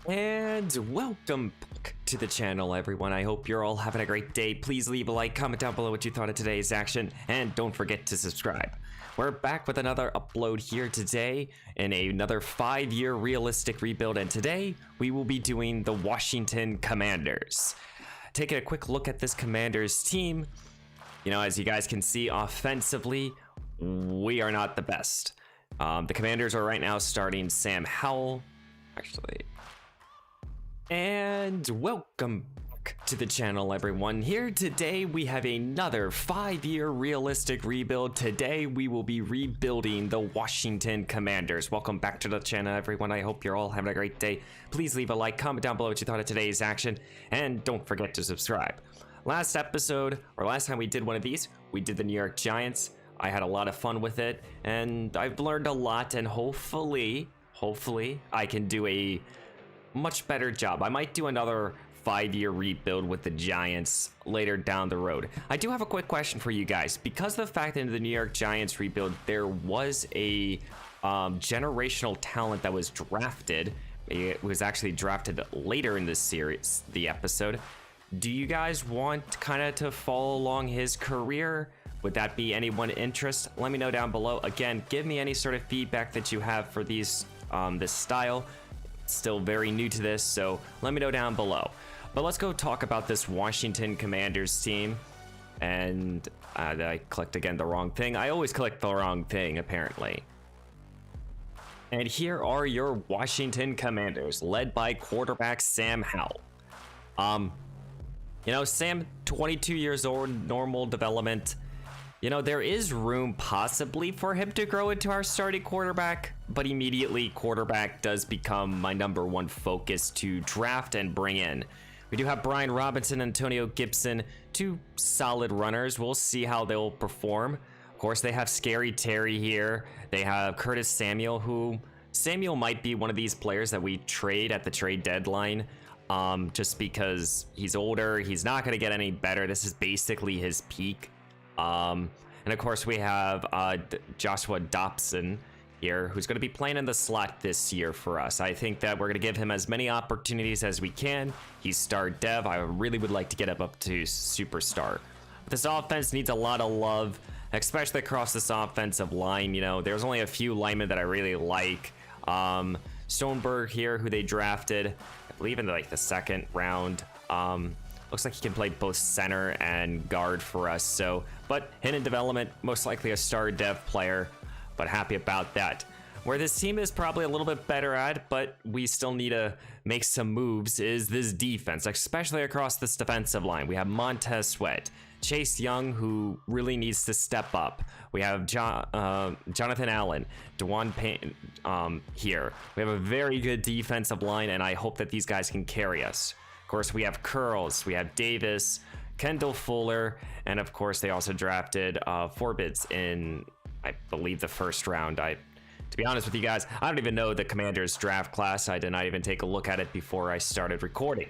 And welcome back to the channel, everyone. I hope you're all having a great day. Please leave a like, comment down below what you thought of today's action, and don't forget to subscribe. We're back with another upload here today in another 5-year realistic rebuild, and today we will be doing the Washington Commanders. Taking a quick look at this Commanders team, you know, as you guys can see, offensively, we are not the best. The Commanders are right now starting Sam Howell, actually. And welcome back to the channel, everyone. Here today we have another 5-year realistic rebuild. Today we will be rebuilding the Washington Commanders. Welcome back to the channel, everyone. I hope you're all having a great day. Please leave a like, comment down below what you thought of today's action, and don't forget to subscribe. Last episode, or last time we did one of these, we did the New York Giants. I had a lot of fun with it, and I've learned a lot, and hopefully I can do a much better job. I might do another 5-year rebuild with the Giants later down the road. I do have a quick question for you guys. Because of the fact that in the New York Giants rebuild, there was a generational talent that was drafted. It was actually drafted later in this series, the episode. Do you guys want kind of to follow along his career? Would that be anyone interest? Let me know down below. Again, give me any sort of feedback that you have for these this style. Still very new to this, so let me know down below. But let's go talk about this Washington Commanders team. And I clicked again the wrong thing. I always click the wrong thing, apparently. And here are your Washington Commanders, led by quarterback Sam Howell. You know, Sam, 22 years old, normal development. You know, there is room possibly for him to grow into our starting quarterback, but immediately quarterback does become my #1 focus to draft and bring in. We do have Brian Robinson, Antonio Gibson, two solid runners. We'll see how they'll perform. Of course, they have Scary Terry here. They have Curtis Samuel, who Samuel might be one of these players that we trade at the trade deadline. Just because he's older, he's not going to get any better. This is basically his peak. And of course we have Joshua Dobson here, who's going to be playing in the slot this year for us. I think that we're going to give him as many opportunities as we can. He's star dev. I really would like to get him up to superstar. But this offense needs a lot of love, especially across this offensive line. You know, there's only a few linemen that I really like. Stoneberg here, who they drafted, I believe in like the 2nd round. Looks like he can play both center and guard for us. So, but hidden development, most likely a star dev player, but happy about that. Where this team is probably a little bit better at, but we still need to make some moves, is this defense, especially across this defensive line. We have Montez Sweat, Chase Young, who really needs to step up. We have Jonathan Allen, DeJuan Payne here. We have a very good defensive line, and I hope that these guys can carry us. Of course, we have Curls, we have Davis, Kendall Fuller, and of course, they also drafted Forbids in, I believe, the 1st round. To be honest with you guys, I don't even know the Commanders draft class. I did not even take a look at it before I started recording.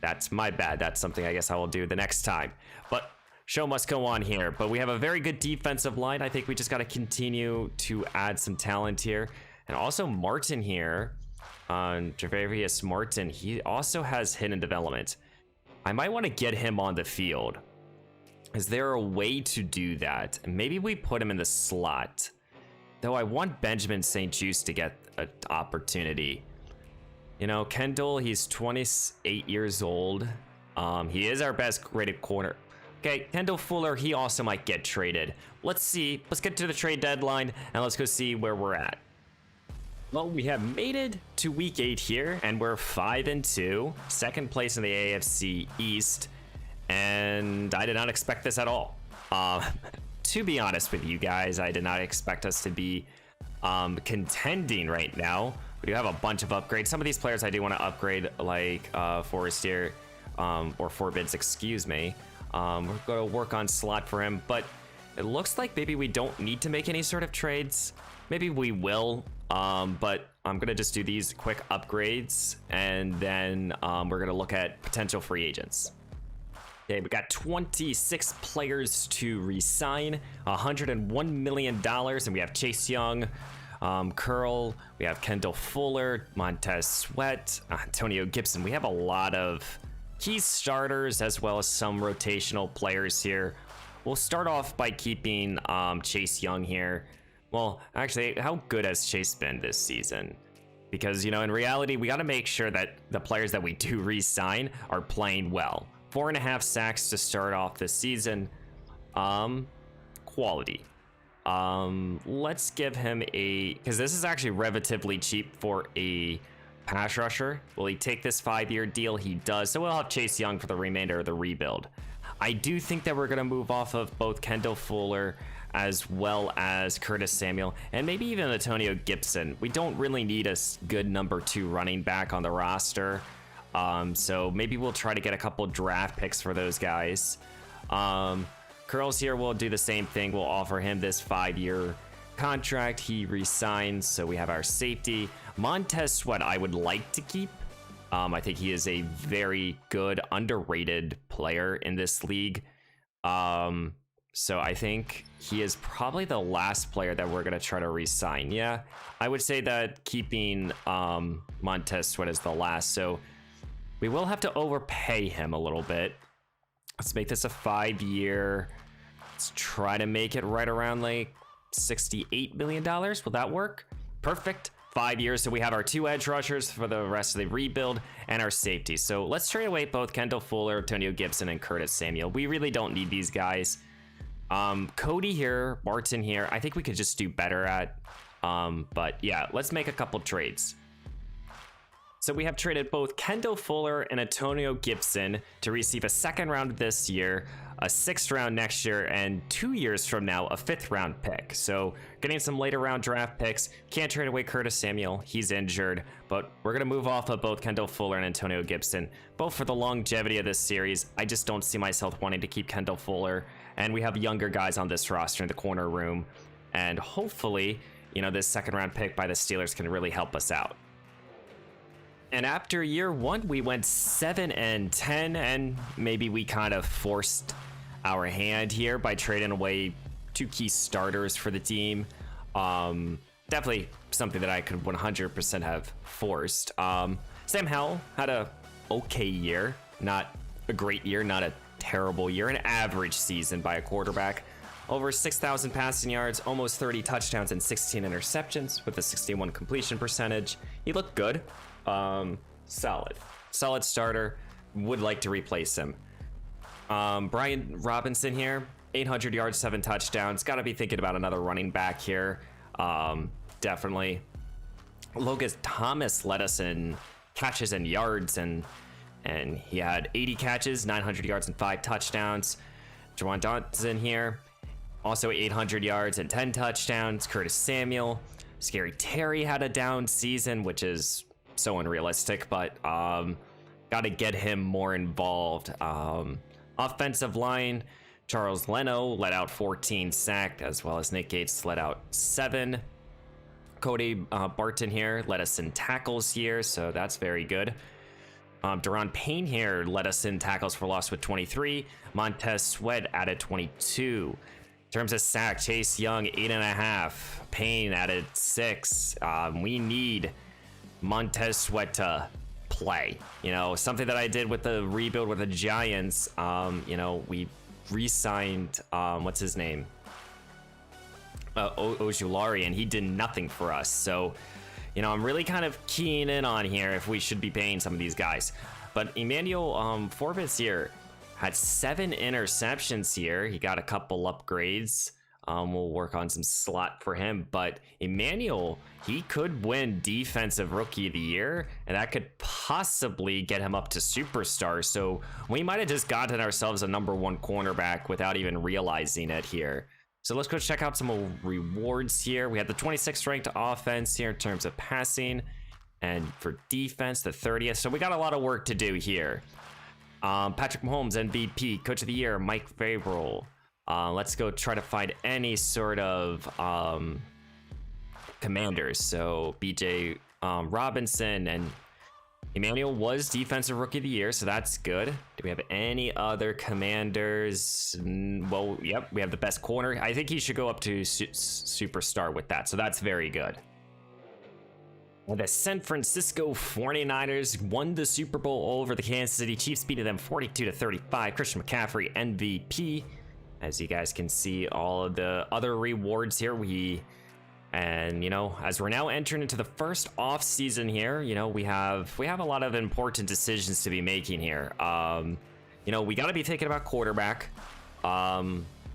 That's my bad. That's something I guess I will do the next time. But show must go on here. But we have a very good defensive line. I think we just got to continue to add some talent here. And also Martin here. Javarius Martin, he also has hidden development. I might want to get him on the field. Is there a way to do that? Maybe we put him in the slot. Though I want Benjamin St. Juste to get an opportunity. You know, Kendall, he's 28 years old. He is our best rated corner. Okay, Kendall Fuller, he also might get traded. Let's see. Let's get to the trade deadline and let's go see where we're at. Well, we have made it to week 8 here, and we're 5-2, 2nd place in the AFC East, and I did not expect this at all. To be honest with you guys, I did not expect us to be contending right now. We do have a bunch of upgrades. Some of these players I do want to upgrade, like Forrestier, or Forbids, excuse me. We're going to work on slot for him, but it looks like maybe we don't need to make any sort of trades. Maybe we will. But I'm gonna just do these quick upgrades, and then we're gonna look at potential free agents. Okay, we got 26 players to re-sign, $101 million, and we have Chase Young, Curl, we have Kendall Fuller, Montez Sweat, Antonio Gibson. We have a lot of key starters as well as some rotational players here. We'll start off by keeping Chase Young here. Well, actually, how good has Chase been this season? Because, you know, in reality, we got to make sure that the players that we do re-sign are playing well. 4.5 sacks to start off this season. Quality. Let's give him a, because this is actually relatively cheap for a pass rusher. Will he take this 5-year deal? He does. So we'll have Chase Young for the remainder of the rebuild. I do think that we're going to move off of both Kendall Fuller as well as Curtis Samuel and maybe even Antonio Gibson. We don't really need a good number 2 running back on the roster. So maybe we'll try to get a couple draft picks for those guys. Curls here will do the same thing. We'll offer him this 5-year contract. He resigns, so we have our safety. Montez Sweat I would like to keep. I think he is a very good, underrated player in this league. So I think he is probably the last player that we're going to try to re-sign. Yeah, I would say that keeping Montez Sweat is the last. So we will have to overpay him a little bit. Let's make this a 5-year. Let's try to make it right around like $68 million. Will that work? Perfect. 5 years. So we have our 2 edge rushers for the rest of the rebuild and our safety. So let's trade away both Kendall Fuller, Antonio Gibson, and Curtis Samuel. We really don't need these guys. Cody here, Barton here, I think we could just do better at. But yeah, let's make a couple trades. So we have traded both Kendall Fuller and Antonio Gibson to receive a 2nd round this year, a 6th round next year, and 2 years from now, a 5th round pick. So getting some later round draft picks. Can't trade away Curtis Samuel. He's injured, but we're going to move off of both Kendall Fuller and Antonio Gibson, both for the longevity of this series. I just don't see myself wanting to keep Kendall Fuller. And we have younger guys on this roster in the corner room. And hopefully, you know, this 2nd round pick by the Steelers can really help us out. And after year 1, we went 7-10, and maybe we kind of forced our hand here by trading away 2 key starters for the team. Definitely something that I could 100% have forced. Sam Howell had a okay year, not a great year, not a terrible year, an average season by a quarterback. Over 6,000 passing yards, almost 30 touchdowns, and 16 interceptions with a 61 completion percentage. He looked good. Solid starter. Would like to replace him. Brian Robinson here, 800 yards, 7 touchdowns. Got to be thinking about another running back here. Definitely. Logan Thomas led us in catches and yards, and he had 80 catches, 900 yards, and 5 touchdowns. Jawan Johnson here, also 800 yards and 10 touchdowns. Curtis Samuel. Scary Terry had a down season, which is so unrealistic, but got to get him more involved. Offensive line, Charles Leno let out 14 sacked, as well as Nick Gates let out 7. Cody Barton here led us in tackles here, so that's very good. Deron Payne here led us in tackles for loss with 23. Montez Sweat added 22. In terms of sack, Chase Young 8.5. Payne added 6. We need Montez Sweat to play. You know, something that I did with the rebuild with the Giants. You know, we re-signed what's his name? Ojulari, and he did nothing for us. So, you know, I'm really kind of keying in on here if we should be paying some of these guys. But Emmanuel Forbes here had 7 interceptions here. He got a couple upgrades. We'll work on some slot for him. But Emmanuel, he could win Defensive Rookie of the Year, and that could possibly get him up to superstar. So we might have just gotten ourselves a #1 cornerback without even realizing it here. So let's go check out some rewards here. We have the 26th ranked offense here in terms of passing, and for defense, the 30th. So we got a lot of work to do here. Patrick Mahomes, MVP, Coach of the Year, Mike Vrabel. Let's go try to find any sort of commanders. So BJ Robinson, and Emmanuel was Defensive Rookie of the Year, so that's good. Do we have any other commanders? Well, yep, we have the best corner. I think he should go up to superstar with that, so that's very good. The San Francisco 49ers won the Super Bowl over the Kansas City Chiefs, beating them 42-35. Christian McCaffrey MVP. As you guys can see, all of the other rewards here, and you know, as we're now entering into the first off season here, you know, we have a lot of important decisions to be making here. You know, we got to be thinking about quarterback.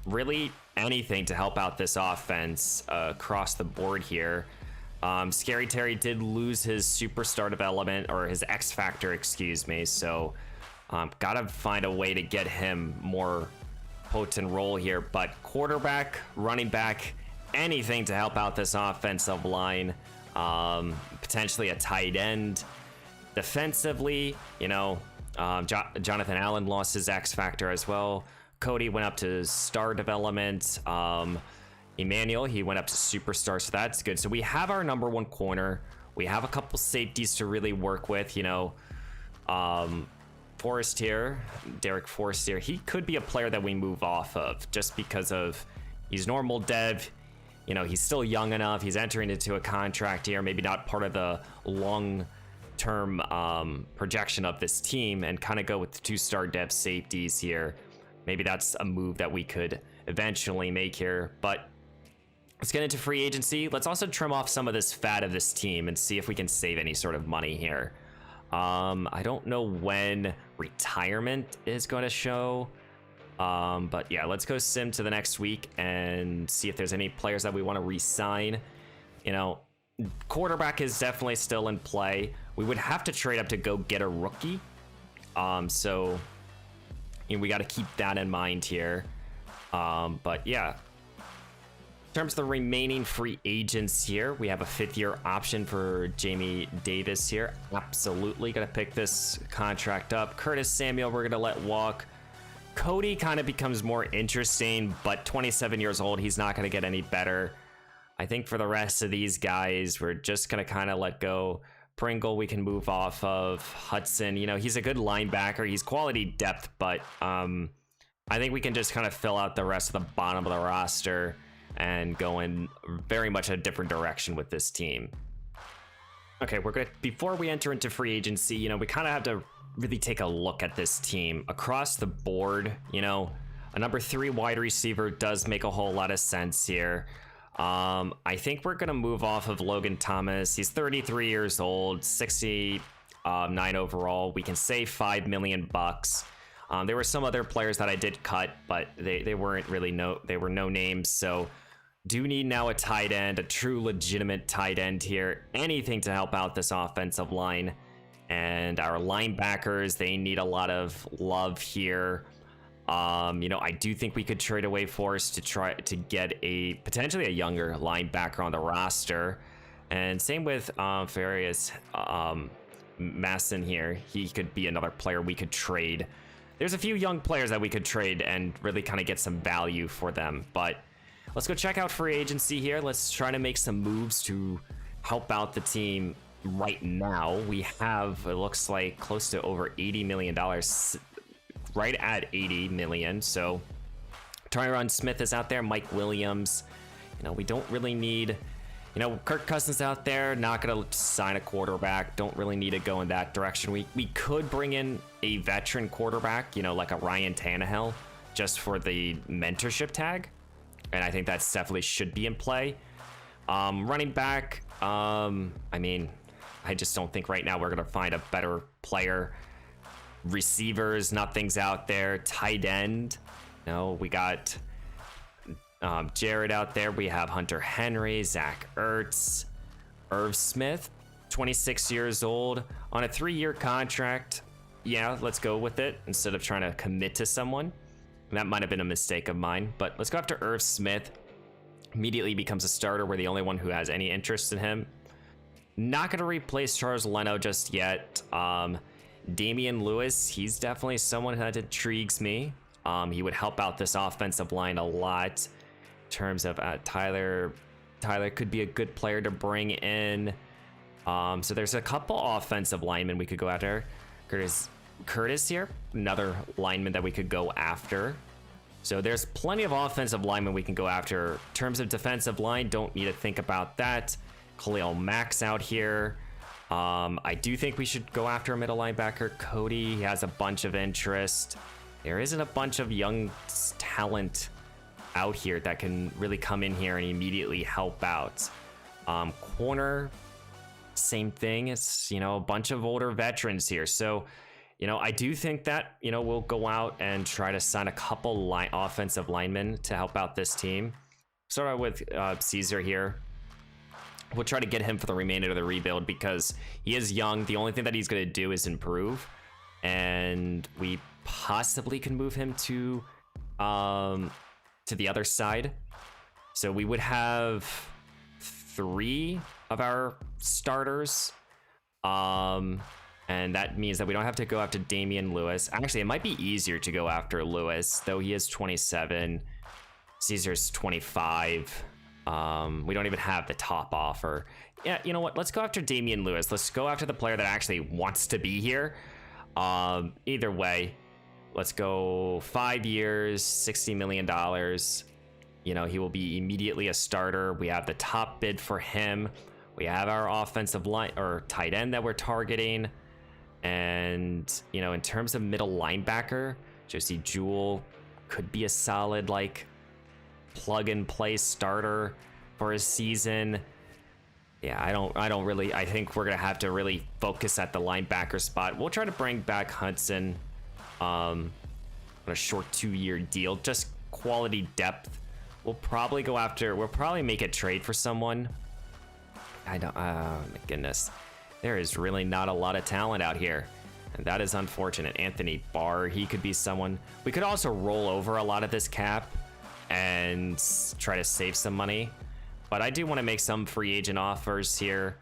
Really anything to help out this offense across the board here. Scary Terry did lose his superstar development, or his X Factor, excuse me. So, gotta find a way to get him more potent role here. But quarterback, running back, anything to help out this offensive line. Potentially a tight end. Defensively, you know, Jonathan Allen lost his X Factor as well. Cody went up to star development. Emmanuel, he went up to superstar, so that's good. So we have our number one corner. We have a couple safeties to really work with, you know. Forrest here, Derek Forrest here, he could be a player that we move off of just because of he's normal dev. You know, he's still young enough. He's entering into a contract here, maybe not part of the long-term projection of this team, and kind of go with the two-star dev safeties here. Maybe that's a move that we could eventually make here, but let's get into free agency. Let's also trim off some of this fat of this team and see if we can save any sort of money here. I don't know when retirement is going to show, but yeah, let's go sim to the next week and see if there's any players that we want to re-sign. You know, quarterback is definitely still in play. We would have to trade up to go get a rookie. So you know, we got to keep that in mind here. But yeah, in terms of the remaining free agents here, we have a 5th-year option for Jamie Davis here. Absolutely gonna pick this contract up. Curtis Samuel, we're gonna let walk. Cody kind of becomes more interesting, but 27 years old, he's not gonna get any better. I think for the rest of these guys, we're just gonna kind of let go. Pringle, we can move off of. Hudson, you know, he's a good linebacker. He's quality depth, but I think we can just kind of fill out the rest of the bottom of the roster and go in very much a different direction with this team. Okay, we're good. Before we enter into free agency, you know, we kind of have to really take a look at this team across the board. You know, a number 3 wide receiver does make a whole lot of sense here. I think we're gonna move off of Logan Thomas. He's 33 years old, 69 overall. We can save $5 million bucks. There were some other players that I did cut, but they weren't really they were no names. So do need now a tight end, a true legitimate tight end here. Anything to help out this offensive line. And our linebackers, they need a lot of love here. You know, I do think we could trade away Forrest to try to get potentially a younger linebacker on the roster. And same with Farias Masson here. He could be another player we could trade. There's a few young players that we could trade and really kind of get some value for them. But let's go check out free agency here. Let's try to make some moves to help out the team right now. We have, it looks like, close to over $80 million, right at 80 million. So Tyron Smith is out there, Mike Williams. You know, we don't really need, you know, Kirk Cousins out there, not going to sign a quarterback. Don't really need to go in that direction. We could bring in a veteran quarterback, you know, like a Ryan Tannehill, just for the mentorship tag. And I think that's definitely should be in play. Running back, I mean, I just don't think right now we're going to find a better player. Receivers, nothing's out there. Tight end, no, we got Jared out there. We have Hunter Henry, Zach Ertz, Irv Smith, 26 years old on a 3-year contract. Yeah, let's go with it instead of trying to commit to someone. That might have been a mistake of mine, but let's go after Irv Smith. Immediately becomes a starter. We're the only one who has any interest in him. Not going to replace Charles Leno just yet. Damian Lewis, he's definitely someone that intrigues me. He would help out this offensive line a lot. In terms of Tyler could be a good player to bring in. So there's a couple offensive linemen we could go after. Curtis here, another lineman that we could go after. So there's plenty of offensive linemen we can go after. In terms of defensive line, don't need to think about that. Khalil Mack's out here. I do think we should go after a middle linebacker. Cody, he has a bunch of interest. There isn't a bunch of young talent out here that can really come in here and immediately help out. Corner, same thing. It's, you know, a bunch of older veterans here. So, you know, I do think that, you know, we'll go out and try to sign a couple offensive linemen to help out this team. Start out with Caesar here. We'll try to get him for the remainder of the rebuild because he is young. The only thing that he's going to do is improve. And we possibly can move him to the other side. So we would have 3 of our starters. And that means that we don't have to go after Damian Lewis. Actually, it might be easier to go after Lewis, though he is 27. Caesar's 25. We don't even have the top offer. Yeah, you know what? Let's go after Damian Lewis. Let's go after the player that actually wants to be here. Either way, let's go 5 years, $60 million. You know, he will be immediately a starter. We have the top bid for him. We have our offensive line or tight end that we're targeting. And, you know, in terms of middle linebacker, Josie Jewell could be a solid, like, plug and play starter for a season. Yeah, I think we're gonna have to really focus at the linebacker spot. We'll try to bring back Hudson on a short 2-year deal, just quality depth. We'll probably make a trade for someone. Oh my goodness, there is really not a lot of talent out here, and that is unfortunate. Anthony Barr, he could be someone. We could also roll over a lot of this cap and try to save some money, but I do want to make some free agent offers here.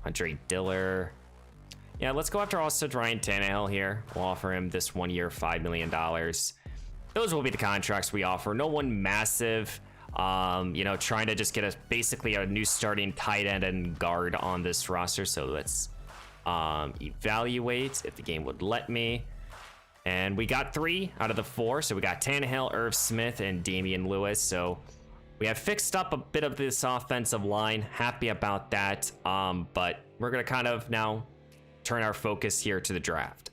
Andre Diller. Yeah, let's go after also Ryan Tannehill here. We'll offer him this 1 year, $5 million. Those will be the contracts we offer. No one massive. You know, trying to just get basically a new starting tight end and guard on this roster. So let's evaluate if the game would let me. And we got 3 out of the 4. So we got Tannehill, Irv Smith, and Damian Lewis. So we have fixed up a bit of this offensive line. Happy about that. But we're going to kind of now turn our focus here to the draft.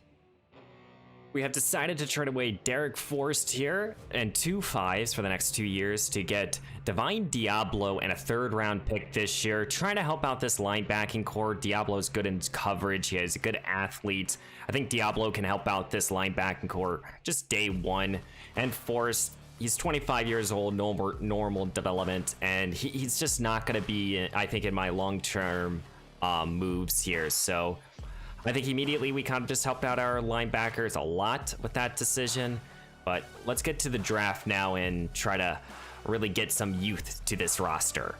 We have decided to trade away Derek Forrest here and 2 5s for the next 2 years to get Divine Diablo and a 3rd round pick this year, trying to help out this linebacking core. Diablo's good in coverage. He is a good athlete. I think Diablo can help out this linebacking core just day one. And Forrest, he's 25 years old, normal development, and he's just not going to be, I think, in my long-term moves here. So I think immediately we kind of just helped out our linebackers a lot with that decision. But let's get to the draft now and try to really get some youth to this roster.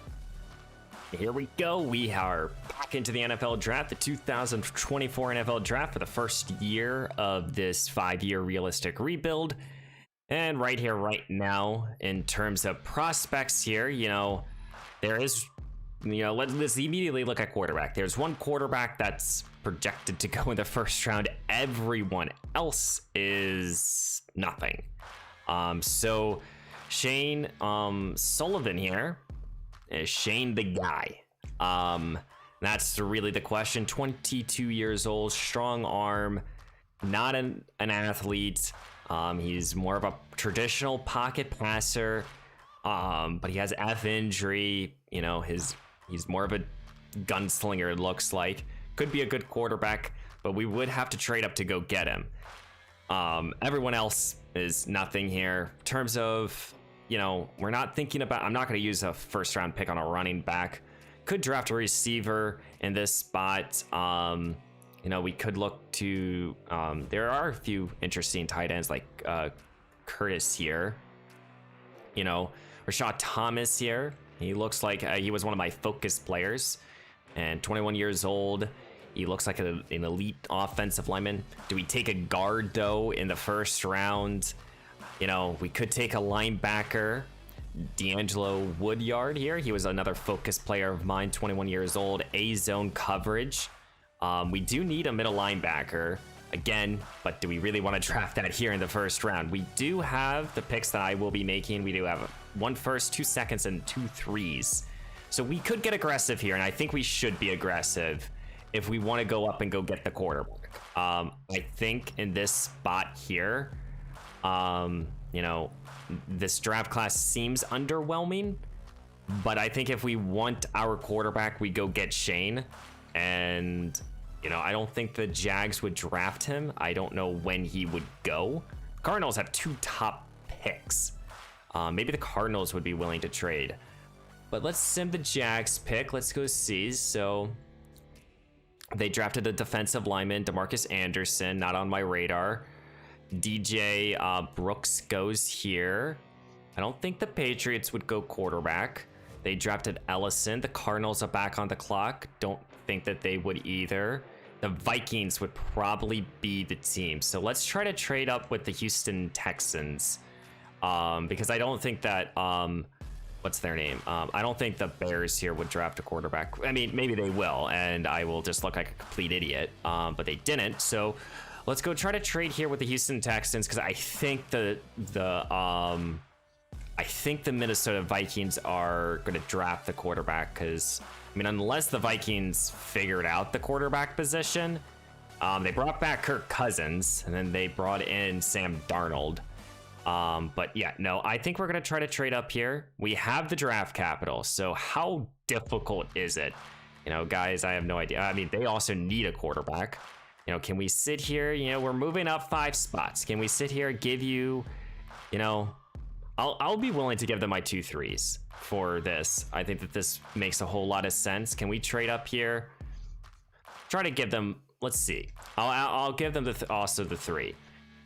Here we go. We are back into the NFL draft, the 2024 NFL draft for the first year of this 5-year realistic rebuild. And right here, right now, in terms of prospects here, you know, there is, you know, let's immediately look at quarterback. There's one quarterback that's projected to go in the first round. Everyone else is nothing. So Shane Sullivan here, is Shane the guy? That's really the question. 22 years old, strong arm, not an athlete. He's more of a traditional pocket passer, but he has F injury. You know, he's more of a gunslinger, it looks like. Could be a good quarterback, but we would have to trade up to go get him. Everyone else is nothing here. In terms of, you know, we're not thinking about, I'm not going to use a first round pick on a running back. Could draft a receiver in this spot. You know, we could look to, there are a few interesting tight ends like Curtis here. You know, Rashad Thomas here. He looks like he was one of my focus players, and 21 years old. He looks like an elite offensive lineman. Do we take a guard, though, in the first round? You know, we could take a linebacker, D'Angelo Woodyard here. He was another focus player of mine, 21 years old, A-zone coverage. We do need a middle linebacker, again, but do we really want to draft that here in the first round? We do have the picks that I will be making. We do have 1 first, 2 seconds, and 2 3s. So we could get aggressive here, and I think we should be aggressive if we want to go up and go get the quarterback. I think in this spot here, you know, this draft class seems underwhelming, but I think if we want our quarterback, we go get Shane. And, you know, I don't think the Jags would draft him. I don't know when he would go. Cardinals have 2 top picks. Maybe the Cardinals would be willing to trade. But let's sim the Jags pick. Let's go see. So they drafted a defensive lineman, DeMarcus Anderson, not on my radar. DJ Brooks goes here. I don't think the Patriots would go quarterback. They drafted Ellison. The Cardinals are back on the clock. Don't think that they would either. The Vikings would probably be the team. So let's try to trade up with the Houston Texans. Because I don't think that, what's their name? I don't think the Bears here would draft a quarterback. I mean, maybe they will, and I will just look like a complete idiot. But they didn't. So let's go try to trade here with the Houston Texans, because I think the Minnesota Vikings are going to draft the quarterback. Because I mean, unless the Vikings figured out the quarterback position, they brought back Kirk Cousins, and then they brought in Sam Darnold. But yeah, no, I think we're going to try to trade up here. We have the draft capital, so how difficult is it? You know, guys, I have no idea. I mean, they also need a quarterback. You know, can we sit here? You know, we're moving up 5 spots. Can we sit here, give you, you know, I'll be willing to give them my 2 3s for this. I think that this makes a whole lot of sense. Can we trade up here? Try to give them, let's see. I'll give them also the 3.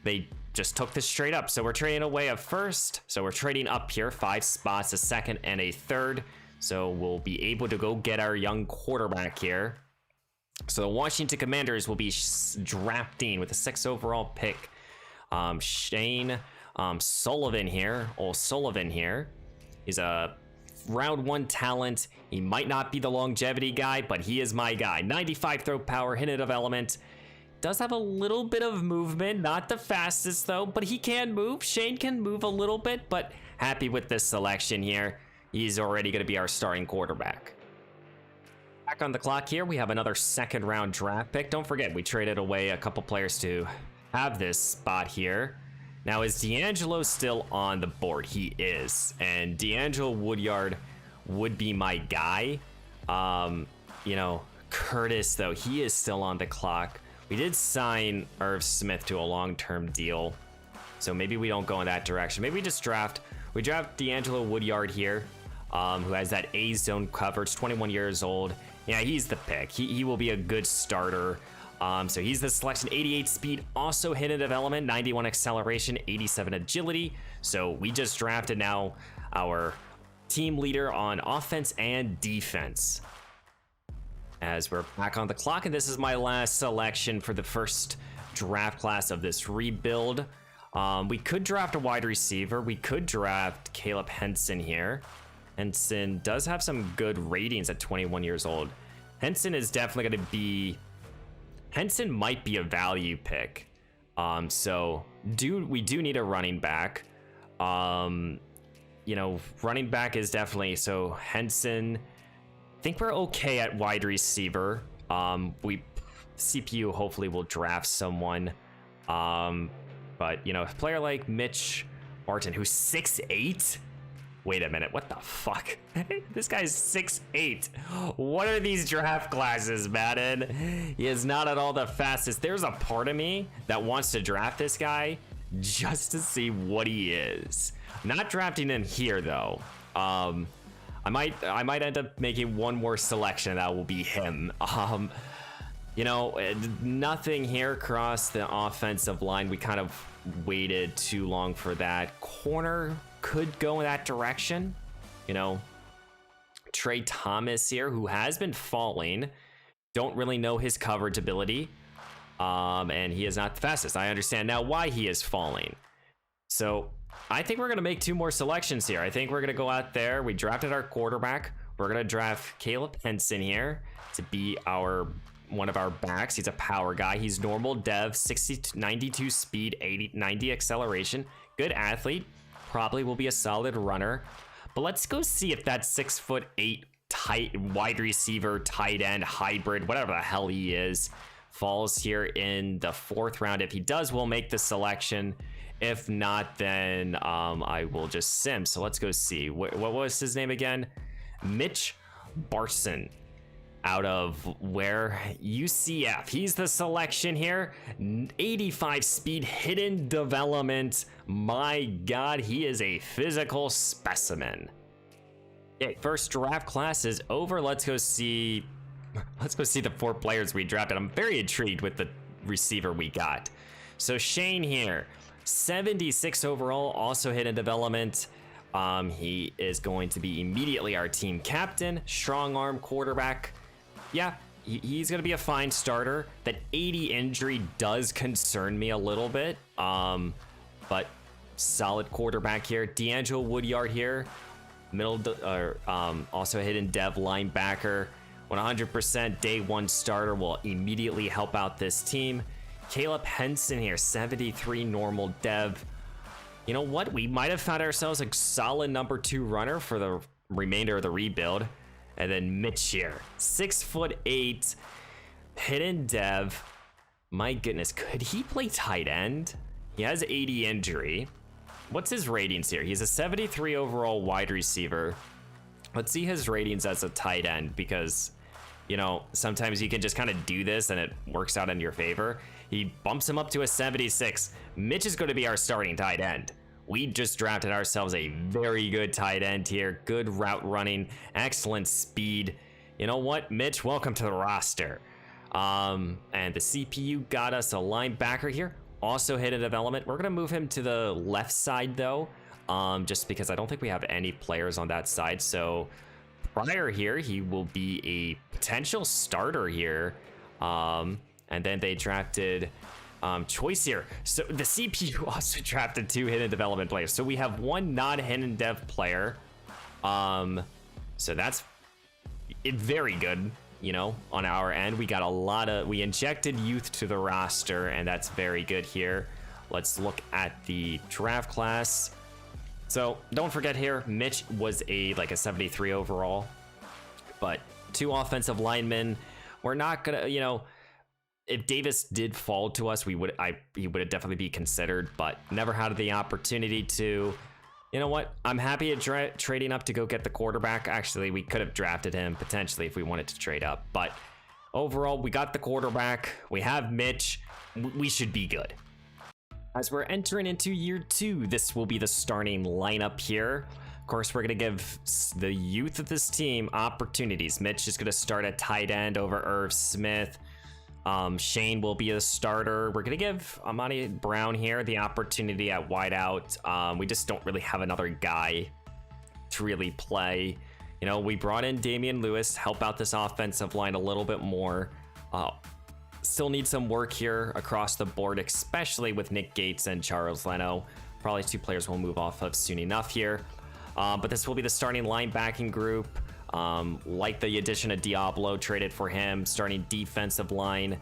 They just took this straight up. So we're trading away a first. So we're trading up here 5 spots, a second and a third. So we'll be able to go get our young quarterback here. So the Washington Commanders will be drafting with a 6th overall pick. Shane Sullivan here. Sullivan here. He's a round 1 talent. He might not be the longevity guy, but he is my guy. 95 throw power, hit development. Does have a little bit of movement, not the fastest though, but he can move. Shane can move a little bit, but happy with this selection here. He's already going to be our starting quarterback. Back on the clock here, we have another 2nd round draft pick. Don't forget, we traded away a couple players to have this spot here. Now, is D'Angelo still on the board? He is, and D'Angelo Woodyard would be my guy. You know, Curtis though, he is still on the clock. We did sign Irv Smith to a long-term deal, so maybe we don't go in that direction. Maybe we just draft D'Angelo Woodyard here, who has that A-zone coverage, 21 years old. Yeah, he's the pick. He will be a good starter. So he's the selection. 88 speed, also hidden development, 91 acceleration, 87 agility. So we just drafted now our team leader on offense and defense. As we're back on the clock, and this is my last selection for the first draft class of this rebuild. We could draft a wide receiver. We could draft Caleb Henson here. Henson does have some good ratings at 21 years old. Henson is definitely going to be... Henson might be a value pick. So we do need a running back. You know, running back is definitely... So Henson... I think we're okay at wide receiver. CPU hopefully will draft someone. But, you know, a player like Mitch Martin, who's 6'8"? Wait a minute, what the fuck? This guy's 6'8". What are these draft classes, Madden? He is not at all the fastest. There's a part of me that wants to draft this guy just to see what he is. Not drafting him here, though. I might end up making one more selection that will be him. You know, nothing here across the offensive line. We kind of waited too long for that. Corner could go in that direction. You know, Trey Thomas here, who has been falling. Don't really know his coverage ability. And he is not the fastest. I understand now why he is falling. So I think we're going to make 2 more selections here. I think we're going to go out there. We drafted our quarterback. We're going to draft Caleb Henson here to be one of our backs. He's a power guy. He's normal dev, 92 speed, 90 acceleration. Good athlete. Probably will be a solid runner. But let's go see if that 6'8" tight wide receiver, tight end, hybrid, whatever the hell he is, falls here in the 4th round. If he does, we'll make the selection. If not, then I will just sim. So let's go see. What was his name again? Mitch Barson. Out of where? UCF. He's the selection here. 85 speed, hidden development. My God, he is a physical specimen. Okay, first draft class is over. Let's go see the 4 players we drafted. I'm very intrigued with the receiver we got. So Shane here, 76 overall, also hidden development. He is going to be immediately our team captain. Strong arm quarterback. Yeah, he's going to be a fine starter. That 80 injury does concern me a little bit, but solid quarterback here. D'Angelo Woodyard here, also hidden dev linebacker. 100% day 1 starter, will immediately help out this team. Caleb Henson here, 73 normal dev. You know what? We might have found ourselves a solid number 2 runner for the remainder of the rebuild. And then Mitch here, 6'8", hidden dev. My goodness, could he play tight end? He has 80 injury. What's his ratings here? He's a 73 overall wide receiver. Let's see his ratings as a tight end, because, you know, sometimes you can just kind of do this and it works out in your favor. He bumps him up to a 76. Mitch is going to be our starting tight end. We just drafted ourselves a very good tight end here. Good route running, excellent speed. You know what, Mitch? Welcome to the roster. And the CPU got us a linebacker here. Also hidden development. We're going to move him to the left side, though, just because I don't think we have any players on that side. So prior here, he will be a potential starter here. And then they drafted... choice here. So the CPU also drafted 2 hidden development players. So we have 1 non-hidden dev player. So that's very good, you know, on our end. We got we injected youth to the roster, and that's very good here. Let's look at the draft class. So don't forget here, Mitch was like a 73 overall, but 2 offensive linemen. We're not gonna, you know, if Davis did fall to us, he would have definitely be considered, but never had the opportunity to. You know what? I'm happy at trading up to go get the quarterback. Actually, we could have drafted him potentially if we wanted to trade up, but overall, we got the quarterback. We have Mitch. We should be good. As we're entering into year 2, this will be the starting lineup here. Of course, we're going to give the youth of this team opportunities. Mitch is going to start at tight end over Irv Smith. Shane will be a starter. We're going to give Amani Brown here the opportunity at wideout. We just don't really have another guy to really play. You know, we brought in Damian Lewis, help out this offensive line a little bit more. Still need some work here across the board, especially with Nick Gates and Charles Leno. Probably 2 players we'll move off of soon enough here. But this will be the starting linebacking group. Like the addition of Diablo, traded for him. Starting defensive line.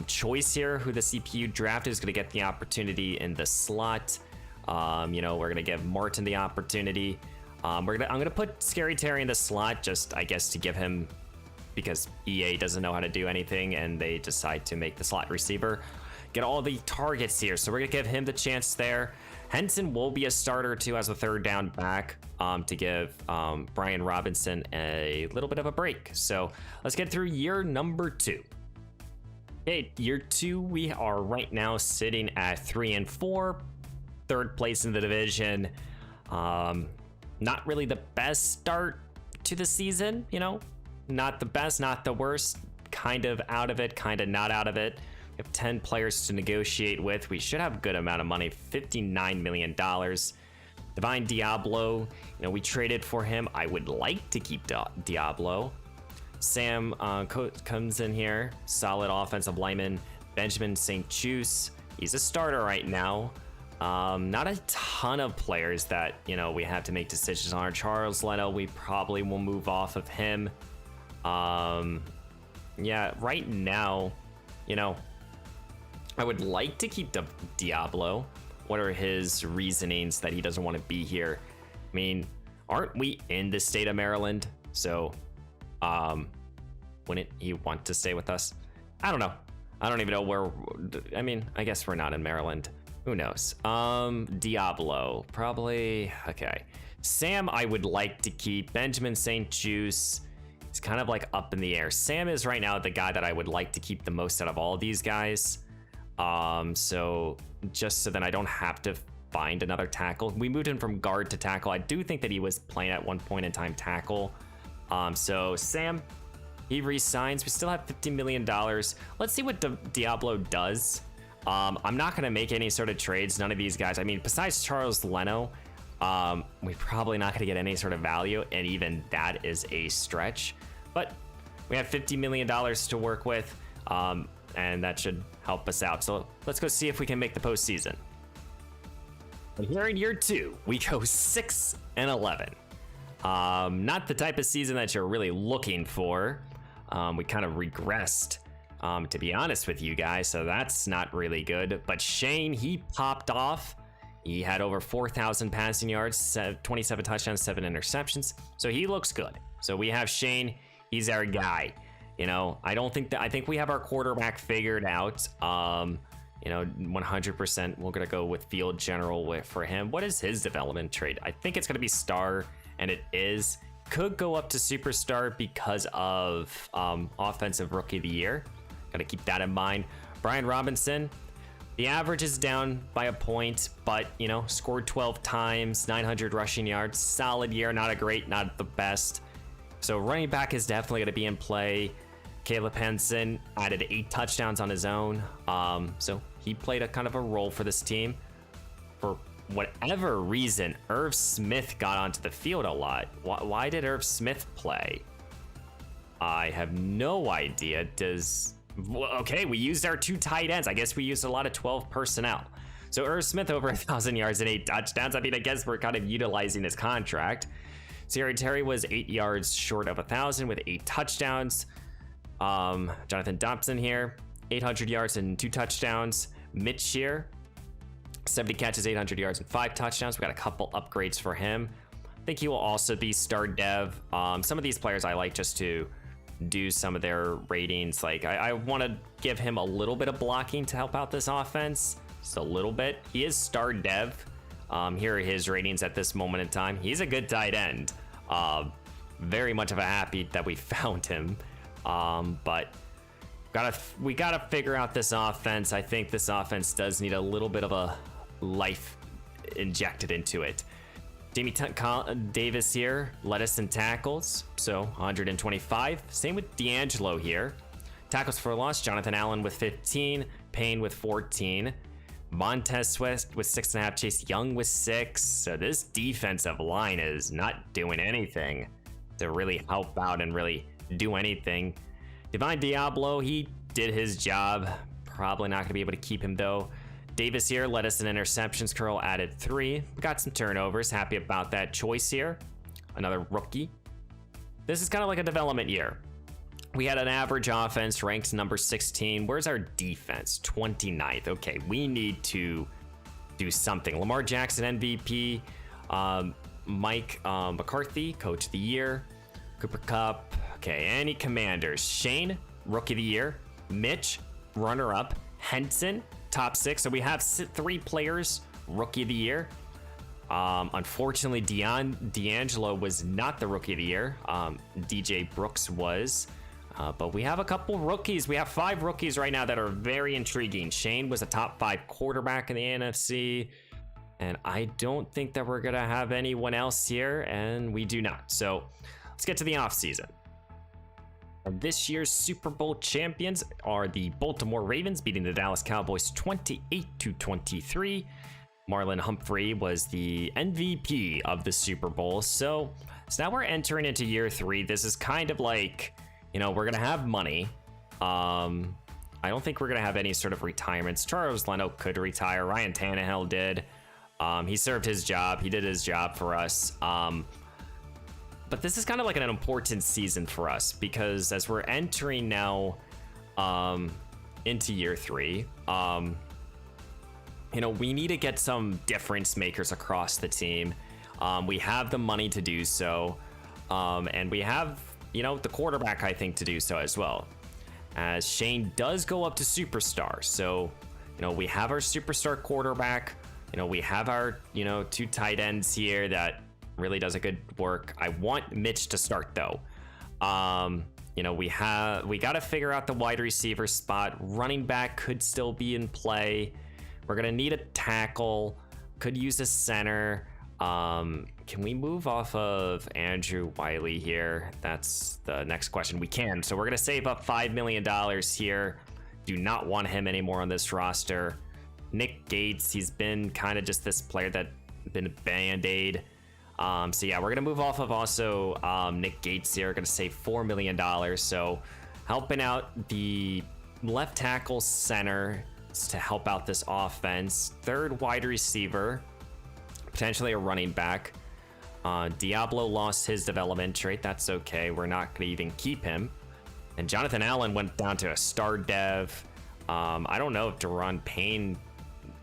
Choice here, who the CPU drafted, is going to get the opportunity in the slot. You know, we're going to give Martin the opportunity. I'm going to put Scary Terry in the slot, just, I guess, to give him, because EA doesn't know how to do anything, and they decide to make the slot receiver. Get all the targets here, so we're going to give him the chance there. Henson will be a starter, too, as a 3rd down back, to give Brian Robinson a little bit of a break. So let's get through year number 2. Okay, year 2, we are right now sitting at 3-4, 3rd place in the division. Not really the best start to the season, you know, not the best, not the worst, kind of out of it, kind of not out of it. We have 10 players to negotiate with. We should have a good amount of money, $59 million. Divine Diablo, you know, we traded for him. I would like to keep Diablo. Sam comes in here, solid offensive lineman. Benjamin St. Juste, he's a starter right now. Not a ton of players that, you know, we have to make decisions on. Charles Leno, we probably will move off of him. Yeah, right now, you know, I would like to keep Diablo. What are his reasonings that he doesn't want to be here? I mean, aren't we in the state of Maryland? So Wouldn't he want to stay with us? I don't know. I don't even know where. I mean, I guess we're not in Maryland. Who knows? Diablo, probably. Okay. Sam, I would like to keep. Benjamin St. Juice, it's kind of like up in the air. Sam is right now the guy that I would like to keep the most out of all of these guys. So just so then I don't have to find another tackle. We moved him from guard to tackle. I do think that he was playing at one point in time tackle. So Sam, he resigns. We still have $50 million. Let's see what Diablo does. I'm not going to make any sort of trades. None of these guys. I mean, besides Charles Leno, we're probably not going to get any sort of value. And even that is a stretch. But we have $50 million to work with. And that should help us out. So let's go see if we can make the postseason. But here in year 2, we go 6-11. Not the type of season that you're really looking for. We kind of regressed, to be honest with you guys, so that's not really good. But Shane, he popped off. He had over 4,000 passing yards, 27 touchdowns, 7 interceptions. So he looks good. So we have Shane. He's our guy. You know, I think we have our quarterback figured out. You know, 100%. We're gonna go with field general for him. What is his development trait? I think it's gonna be star, and it is. Could go up to superstar because of offensive rookie of the year. Gotta keep that in mind. Brian Robinson, the average is down by a point, but you know, scored 12 times, 900 rushing yards. Solid year, not a great, not the best. So running back is definitely gonna be in play. Caleb Henson added 8 touchdowns on his own. So he played a kind of a role for this team. For whatever reason, Irv Smith got onto the field a lot. Why did Irv Smith play? I have no idea. Okay, we used our 2 tight ends. I guess we used a lot of 12 personnel. So Irv Smith over 1,000 yards and 8 touchdowns. I mean, I guess we're kind of utilizing his contract. Sierra Terry was 8 yards short of 1,000 with 8 touchdowns. Jonathan Dobson here, 800 yards and 2 touchdowns. Mitch here, 70 catches, 800 yards and 5 touchdowns. We got a couple upgrades for him. I think he will also be star dev. Some of these players I like just to do some of their ratings. Like I want to give him a little bit of blocking to help out this offense, just a little bit. He is star dev. Here are his ratings at this moment in time. He's a good tight end. Very much of a happy that we found him. But we gotta figure out this offense. I think this offense does need a little bit of a life injected into it. Jamie Davis here led us in tackles, so 125. Same with D'Angelo here. Tackles for loss, Jonathan Allen with 15, Payne with 14, Montez Swift with 6.5, Chase Young with 6. So this defensive line is not doing anything to really help out and really do anything. Divine Diablo, he did his job. Probably not gonna be able to keep him though. Davis here led us in interceptions. Curl added 3. We got some turnovers. Happy about that choice here. Another rookie. This is kind of like a development year. We had an average offense ranked number 16. Where's our defense? 29th. Okay, we need to do something. Lamar Jackson MVP. Mike McCarthy, coach of the year. Cooper Kupp. Okay, any commanders? Shane, rookie of the year. Mitch, runner up. Henson, top 6. So we have 3 players, rookie of the year. Unfortunately, D'Angelo was not the rookie of the year. DJ Brooks was. But we have a couple rookies. We have 5 rookies right now that are very intriguing. Shane was a top 5 quarterback in the NFC. And I don't think that we're going to have anyone else here. And we do not. So let's get to the offseason. This year's Super Bowl champions are the Baltimore Ravens, beating the Dallas Cowboys 28-23. Marlon Humphrey was the MVP of the Super Bowl. So now we're entering into year 3. This is kind of like, you know, we're going to have money. I don't think we're going to have any sort of retirements. Charles Leno could retire. Ryan Tannehill did. He served his job. He did his job for us. But this is kind of like an important season for us because as we're entering now into year 3, you know, we need to get some difference makers across the team. We have the money to do so. And we have you know, the quarterback, I think, to do so as well. As Shane does go up to superstar. So, you know, we have our superstar quarterback. You know, we have our, you know, 2 tight ends here that really does a good work. I want Mitch to start though. You know, we got to figure out the wide receiver spot. Running back could still be in play. We're gonna need a tackle. Could use a center. Can we move off of Andrew Wiley here? That's the next question. We can. So we're gonna save up $5 million here. Do not want him anymore on this roster. Nick Gates, he's been kind of just this player that been a band-aid. So yeah, we're gonna move off of also Nick Gates here. We're gonna save $4 million. So helping out the left tackle center to help out this offense. 3rd wide receiver, potentially a running back. Diablo lost his development trait. That's okay. We're not gonna even keep him. And Jonathan Allen went down to a star dev. I don't know if Deron Payne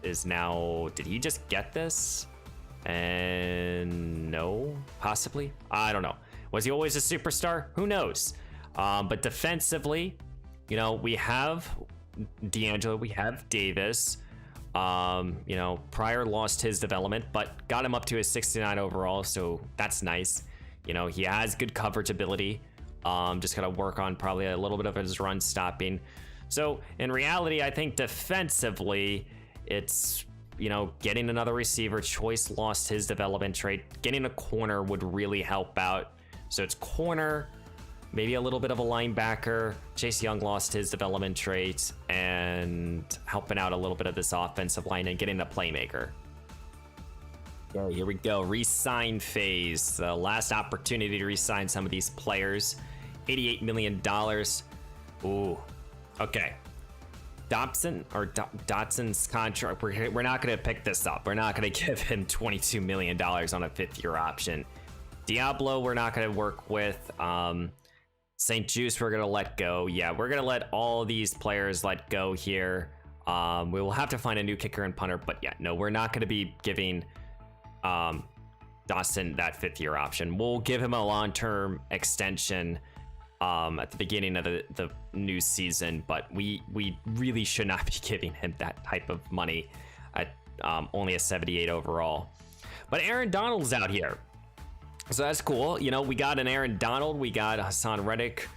is now, did he just get this? And no, possibly. I don't know. Was he always a superstar? Who knows? But defensively, you know, we have D'Angelo, we have Davis. You know, Pryor lost his development, but got him up to a 69 overall, so that's nice. You know, he has good coverage ability. Just gotta work on probably a little bit of his run stopping. So in reality, I think defensively, it's, you know, getting another receiver. Choice lost his development trait. Getting a corner would really help out. So it's corner, maybe a little bit of a linebacker. Chase Young lost his development trait, and helping out a little bit of this offensive line and getting the playmaker. Okay, here we go. Resign phase. The last opportunity to resign some of these players. $88 million. Ooh. Okay. Dotson's contract, we're not going to pick this up. We're not going to give him $22 million on a 5th-year option. Diablo, we're not going to work with. St. Juice, we're going to let go. Yeah, we're going to let all these players let go here. We will have to find a new kicker and punter, but yeah, no, we're not going to be giving Dawson that 5th-year option. We'll give him a long-term extension at the beginning of the new season, but we really should not be giving him that type of money at only a 78 overall. But Aaron Donald's out here, so that's cool. You know, we got an Aaron Donald, we got Hassan Reddick,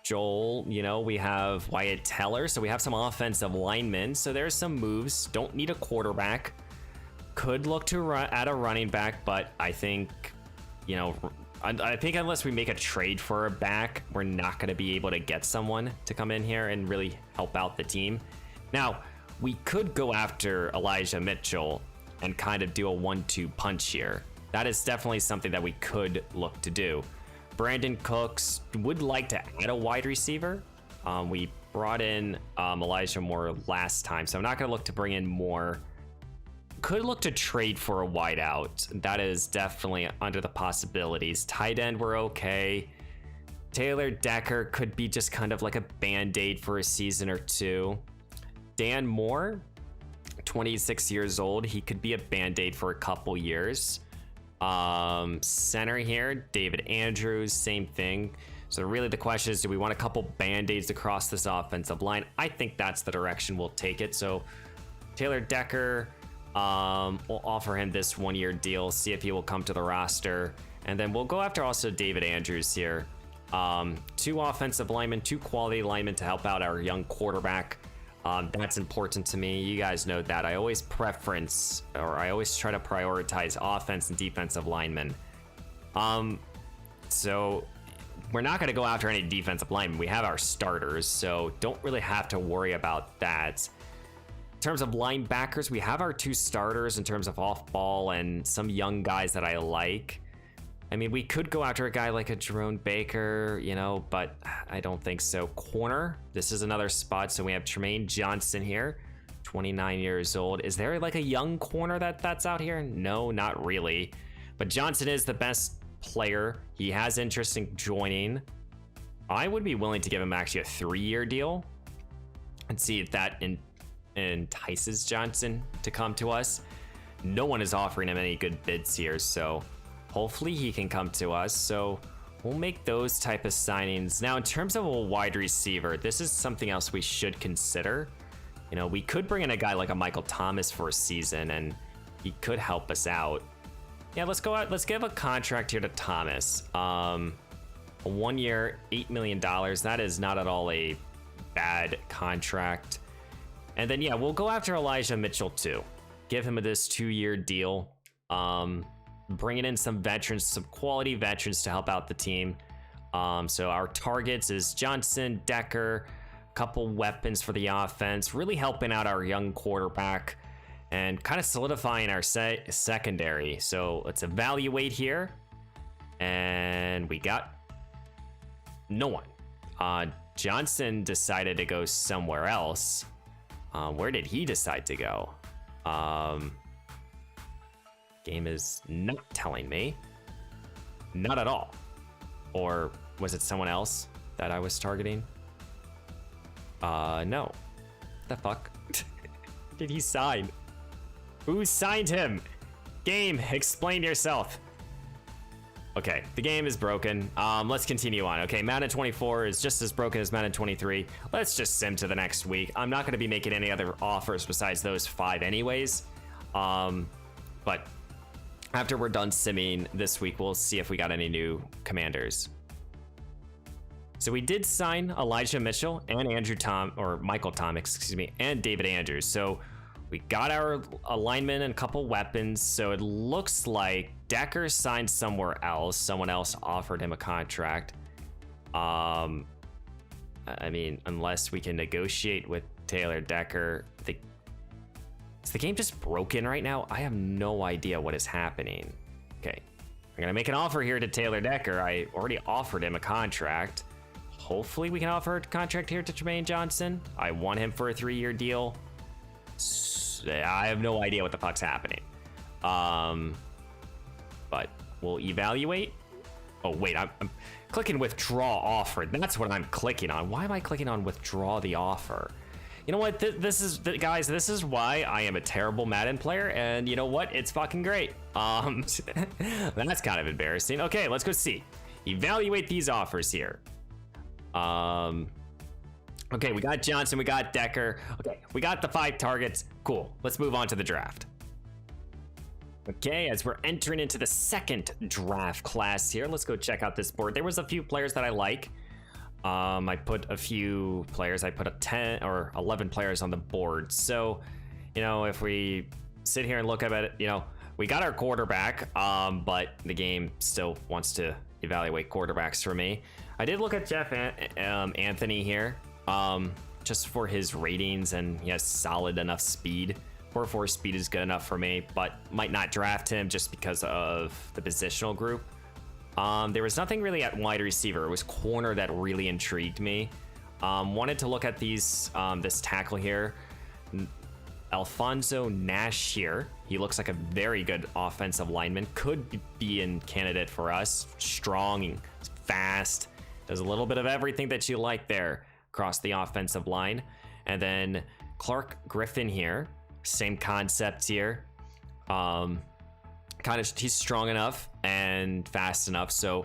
Joel, you know, we have Wyatt Teller, so we have some offensive linemen. So there's some moves. Don't need a quarterback. Could look to add a running back, but I think, you know, I think unless we make a trade for a back, we're not going to be able to get someone to come in here and really help out the team. Now, we could go after Elijah Mitchell and kind of do a 1-2 punch here. That is definitely something that we could look to do. Brandon Cooks would like to add a wide receiver. We brought in Elijah Moore last time, so I'm not going to look to bring in more. Could look to trade for a wideout. That is definitely under the possibilities. Tight end, we're okay. Taylor Decker could be just kind of like a band-aid for a season or two. Dan Moore, 26 years old. He could be a band-aid for a couple years. Center here, David Andrews, same thing. So really the question is, do we want a couple band-aids across this offensive line? I think that's the direction we'll take it. So Taylor Decker, we'll offer him this 1-year deal, see if he will come to the roster, and then we'll go after also David Andrews here. 2 offensive linemen, 2 quality linemen to help out our young quarterback. That's important to me. You guys know that I always try to prioritize offense and defensive linemen. So we're not going to go after any defensive linemen. We have our starters, so don't really have to worry about that. In terms of linebackers, we have our 2 starters in terms of off ball and some young guys that I like. I mean, we could go after a guy like a Jerome Baker, you know, but I don't think so. Corner, this is another spot. So we have Tremaine Johnson here, 29 years old. Is there like a young corner that's out here? No, not really. But Johnson is the best player. He has interest in joining. I would be willing to give him actually a 3-year deal and see if that entices Johnson to come to us. No one is offering him any good bids here, so hopefully he can come to us. So we'll make those type of signings. Now, in terms of a wide receiver, this is something else we should consider. You know, we could bring in a guy like a Michael Thomas for a season, and he could help us out. Yeah, let's go out. Let's give a contract here to Thomas. A 1 year, $8 million. That is not at all a bad contract. And then, yeah, we'll go after Elijah Mitchell too. Give him this 2-year deal. Bringing in some veterans, some quality veterans to help out the team. So our targets is Johnson, Decker, a couple weapons for the offense, really helping out our young quarterback and kind of solidifying our secondary. So let's evaluate here. And we got no one. Johnson decided to go somewhere else. Where did he decide to go? Game is not telling me. Not at all. Or was it someone else that I was targeting? No. The fuck? Did he sign? Who signed him? Game, explain yourself. Okay, the game is broken. Let's continue on. Okay, Madden 24 is just as broken as Madden 23. Let's just sim to the next week. I'm not going to be making any other offers besides those 5 anyways. But after we're done simming this week, we'll see if we got any new commanders. So we did sign Elijah Mitchell and Michael Thomas, excuse me, and David Andrews. So we got our alignment and a couple weapons. So it looks like Decker signed somewhere else. Someone else offered him a contract. I mean, unless we can negotiate with Taylor Decker. Is the game just broken right now? I have no idea what is happening. Okay, I'm gonna make an offer here to Taylor Decker. I already offered him a contract. Hopefully we can offer a contract here to Jermaine Johnson. I want him for a 3-year deal. I have no idea what the fuck's happening. But we'll evaluate. Oh wait, I'm clicking withdraw offer. That's what I'm clicking on. Why am I clicking on withdraw the offer? You know what? Guys, this is why I am a terrible Madden player, and you know what? It's fucking great. That's kind of embarrassing. Okay, let's go see. Evaluate these offers here. Okay, we got Johnson, we got Decker. Okay, we got the 5 targets. Cool. Let's move on to the draft. Okay, as we're entering into the second draft class here, let's go check out this board. There was a few players that I like. I put a few players. I put 10 or 11 players on the board. So, you know, if we sit here and look at it, you know, we got our quarterback, but the game still wants to evaluate quarterbacks for me. I did look at Jeff Anthony here, just for his ratings, and he has solid enough speed. 4.4 speed is good enough for me, but might not draft him just because of the positional group. There was nothing really at wide receiver. It was corner that really intrigued me. Wanted to look at these this tackle here, Alfonso Nash here. He looks like a very good offensive lineman. Could be a candidate for us. Strong, fast, does a little bit of everything that you like there across the offensive line. And then Clark Griffin here, same concept here. He's strong enough and fast enough, so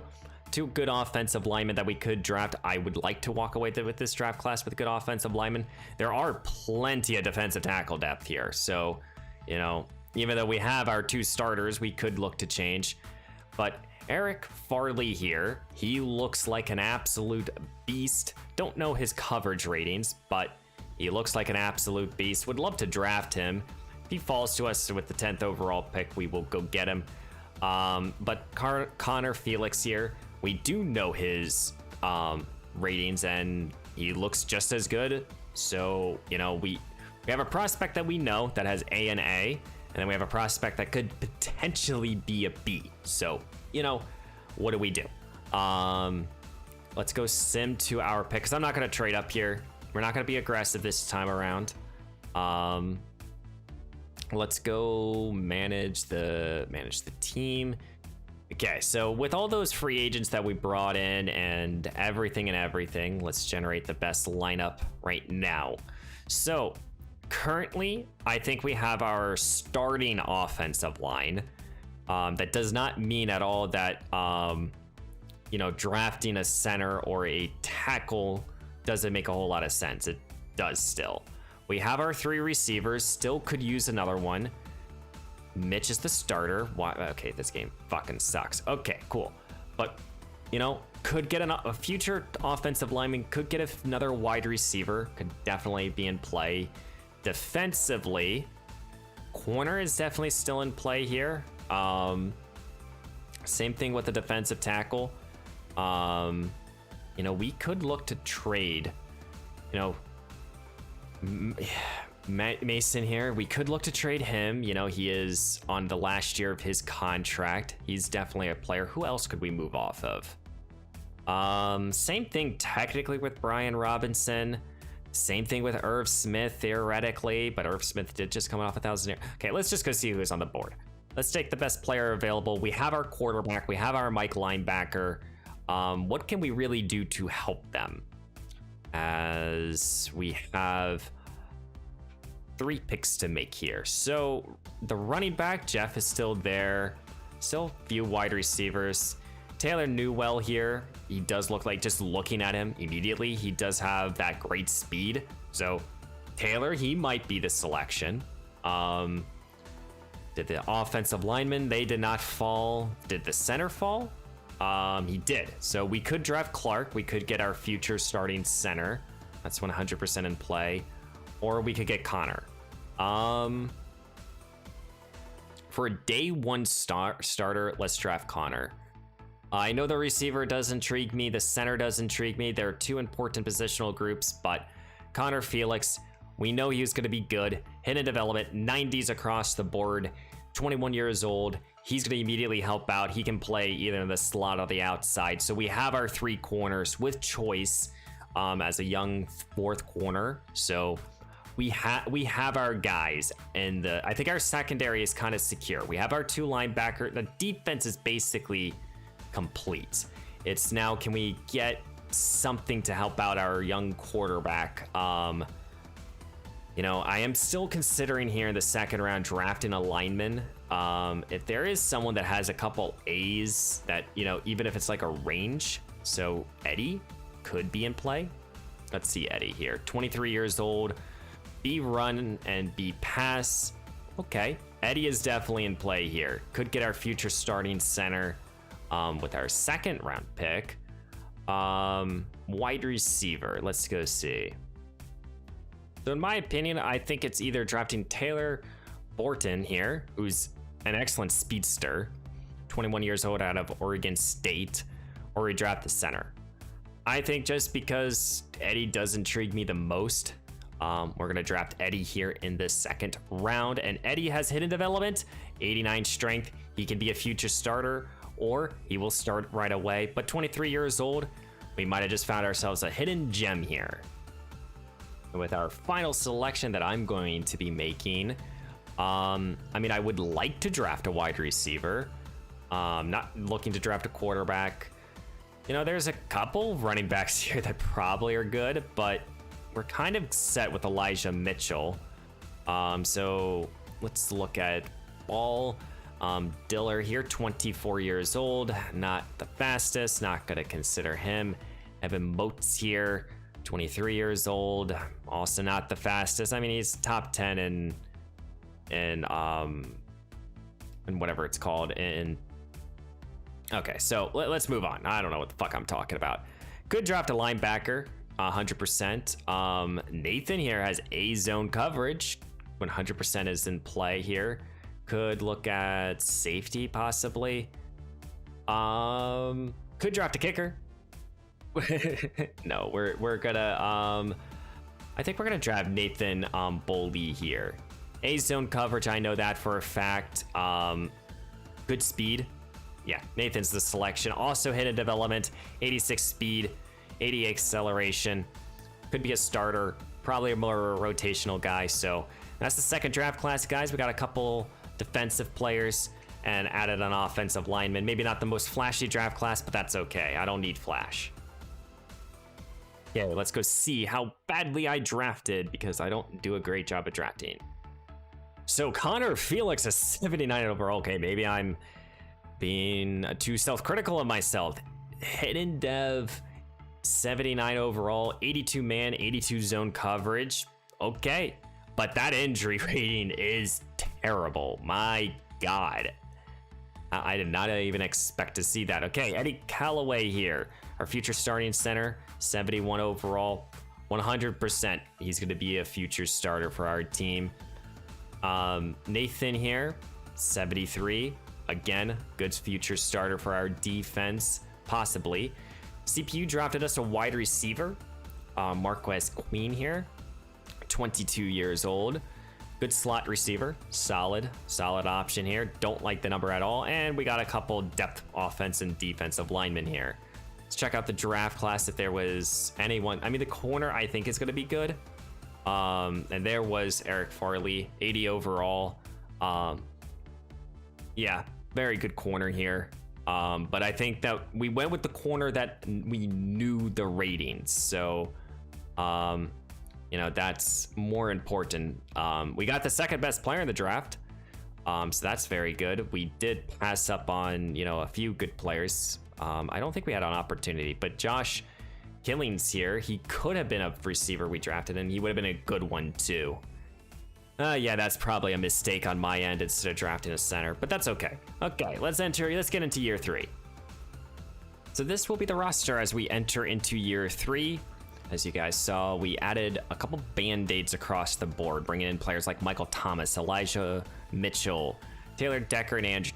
2 good offensive linemen that we could draft. I would like to walk away with this draft class with good offensive linemen. There are plenty of defensive tackle depth here, so, you know, even though we have our 2 starters, we could look to change. But Eric Farley here, he looks like an absolute beast. Don't know his coverage ratings, but he looks like an absolute beast. Would love to draft him. If he falls to us with the 10th overall pick, we will go get him. But Connor Felix here, we do know his ratings, and he looks just as good. So, you know, we have a prospect that we know that has A and A, and then we have a prospect that could potentially be a B. So, you know, what do we do? Let's go sim to our pick, because I'm not going to trade up here. We're not going to be aggressive this time around. Let's go manage the team. Okay, so with all those free agents that we brought in and everything, let's generate the best lineup right now. So currently, I think we have our starting offensive line. That does not mean at all that, you know, drafting a center or a tackle doesn't make a whole lot of sense. It does still. We have our 3 receivers, still could use another one. Mitch is the starter. Why? Okay, this game fucking sucks. Okay, cool. But, you know, could get a future offensive lineman, could get another wide receiver, could definitely be in play. Defensively, corner is definitely still in play here. Same thing with the defensive tackle. You know, we could look to trade, you know, Mason here. We could look to trade him. You know, he is on the last year of his contract. He's definitely a player. Who else could we move off of? Same thing technically with Brian Robinson. Same thing with Irv Smith theoretically, but Irv Smith did just come off 1,000 years. Okay, let's just go see who's on the board. Let's take the best player available. We have our quarterback. We have our Mike linebacker. What can we really do to help them? As we have 3 picks to make here. So the running back, Jeff, is still there. Still a few wide receivers. Taylor Newell here. He does look like, just looking at him immediately, he does have that great speed. So Taylor, he might be the selection. Did the offensive lineman, they did not fall. Did the center fall? He did. So we could draft Clark. We could get our future starting center. That's 100% in play. Or we could get Connor. For a day 1 starter, let's draft Connor. I know the receiver does intrigue me. The center does intrigue me. There are 2 important positional groups, but Connor Felix, we know he was going to be good. Hidden development, 90s across the board, 21 years old. He's going to immediately help out. He can play either in the slot or the outside. So we have our 3 corners with choice as a young 4th corner. So we have our guys, and I think our secondary is kind of secure. We have our 2 linebacker. The defense is basically complete. It's now, can we get something to help out our young quarterback? You know, I am still considering here in the 2nd round drafting a lineman. If there is someone that has a couple A's that, you know, even if it's like a range, so Eddie could be in play. Let's see Eddie here, 23 years old, B run and B pass. Okay, Eddie is definitely in play here. Could get our future starting center with our 2nd round pick. Wide receiver, let's go see. So in my opinion, I think it's either drafting Taylor Borton here, who's an excellent speedster, 21 years old out of Oregon State, or we draft the center. I think just because Eddie does intrigue me the most, we're gonna draft Eddie here in the 2nd round, and Eddie has hidden development, 89 strength. He can be a future starter, or he will start right away, but 23 years old, we might have just found ourselves a hidden gem here. With our final selection that I'm going to be making, I mean, I would like to draft a wide receiver. Not looking to draft a quarterback. You know, there's a couple running backs here that probably are good, but we're kind of set with Elijah Mitchell. So let's look at Ball. Diller here, 24 years old, not the fastest, not gonna consider him. Evan Moats here, 23 years old, also not the fastest. I mean, he's top 10 in whatever it's called. Okay, so let's move on. I don't know what the fuck I'm talking about. Could draft a linebacker, 100%. Nathan here has A zone coverage, 100% is in play here. Could look at safety possibly. Could draft a kicker. No, we're gonna I think we're gonna draft Nathan Boley here. A zone coverage, I know that for a fact. Good speed. Yeah, Nathan's the selection. Also hidden development, 86 speed, 80 acceleration. Could be a starter, probably a more rotational guy. So that's the 2nd draft class, guys. We got a couple defensive players and added an offensive lineman. Maybe not the most flashy draft class, but that's okay. I don't need flash. Yeah, let's go see how badly I drafted because I don't do a great job at drafting. So Connor Felix is 79 overall. Okay, maybe I'm being too self-critical of myself. hidden dev, 79 overall, 82 man, 82 zone coverage. Okay, but that injury rating is terrible. My God. I did not even expect to see that. Okay, Eddie Callaway here, our future starting center, 71 overall, 100%. He's going to be a future starter for our team. Nathan here, 73. Again, good future starter for our defense, possibly. CPU drafted us a wide receiver, Marquez Queen here, 22 years old. Good slot receiver, solid option here. Don't like the number at all. And we got a couple depth offense and defensive linemen here. Let's check out the draft class if there was anyone. I mean, the corner I think is going to be good. And there was Eric Farley, 80 overall. Yeah, very good corner here. But I think that we went with the corner that we knew the ratings. So, you know, that's more important. We got the second best player in the draft. So that's very good. We did pass up on, you know, a few good players. I don't think we had an opportunity, but Josh Killings here, he could have been a receiver we drafted, and he would have been a good one too. Yeah, that's probably a mistake on my end instead of drafting a center, but that's okay. Okay, let's get into year 3. So this will be the roster as we enter into year 3. As you guys saw, we added a couple band-aids across the board, bringing in players like Michael Thomas, Elijah Mitchell, Taylor Decker, and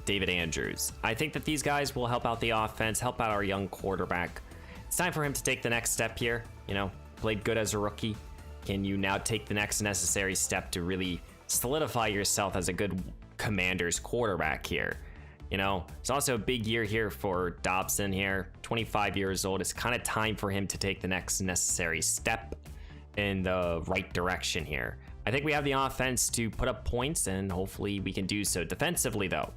David Andrews. I think that these guys will help out the offense, help out our young quarterback. It's time for him to take the next step here. You know, played good as a rookie. Can you now take the next necessary step to really solidify yourself as a good Commanders quarterback here? You know, it's also a big year here for Dobson here, 25 years old. It's kind of time for him to take the next necessary step in the right direction here. I think we have the offense to put up points, and hopefully we can do so. Defensively, though,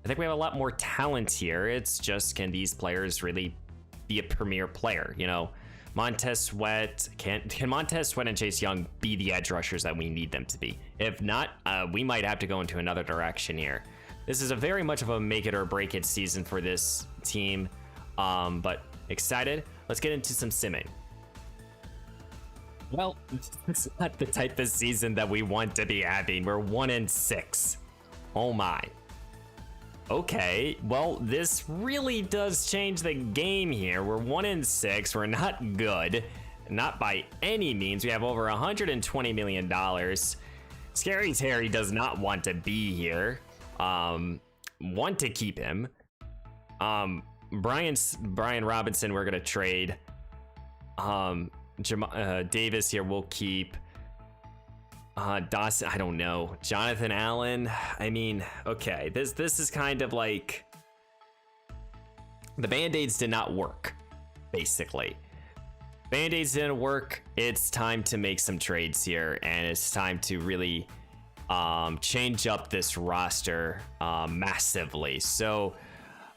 I think we have a lot more talent here. It's just, can these players really be a premier player? You know, Montez Sweat, can Montez Sweat and Chase Young be the edge rushers that we need them to be? If not, we might have to go into another direction here. This is a very much of a make it or break it season for this team, but excited. Let's get into some simming. Well, it's not the type of season that we want to be having. We're 1-6. Oh my. Okay, well, this really does change the game here. We're 1-6. We're not good. Not by any means. We have over $120 million. Scary Terry does not want to be here. Want to keep him. Brian Robinson, we're gonna trade. Davis here we'll keep. Dawson, I don't know. Jonathan Allen, I mean, okay, this is kind of like the band-aids did not work, basically. Band-aids didn't work. It's time to make some trades here, and it's time to really change up this roster massively. So,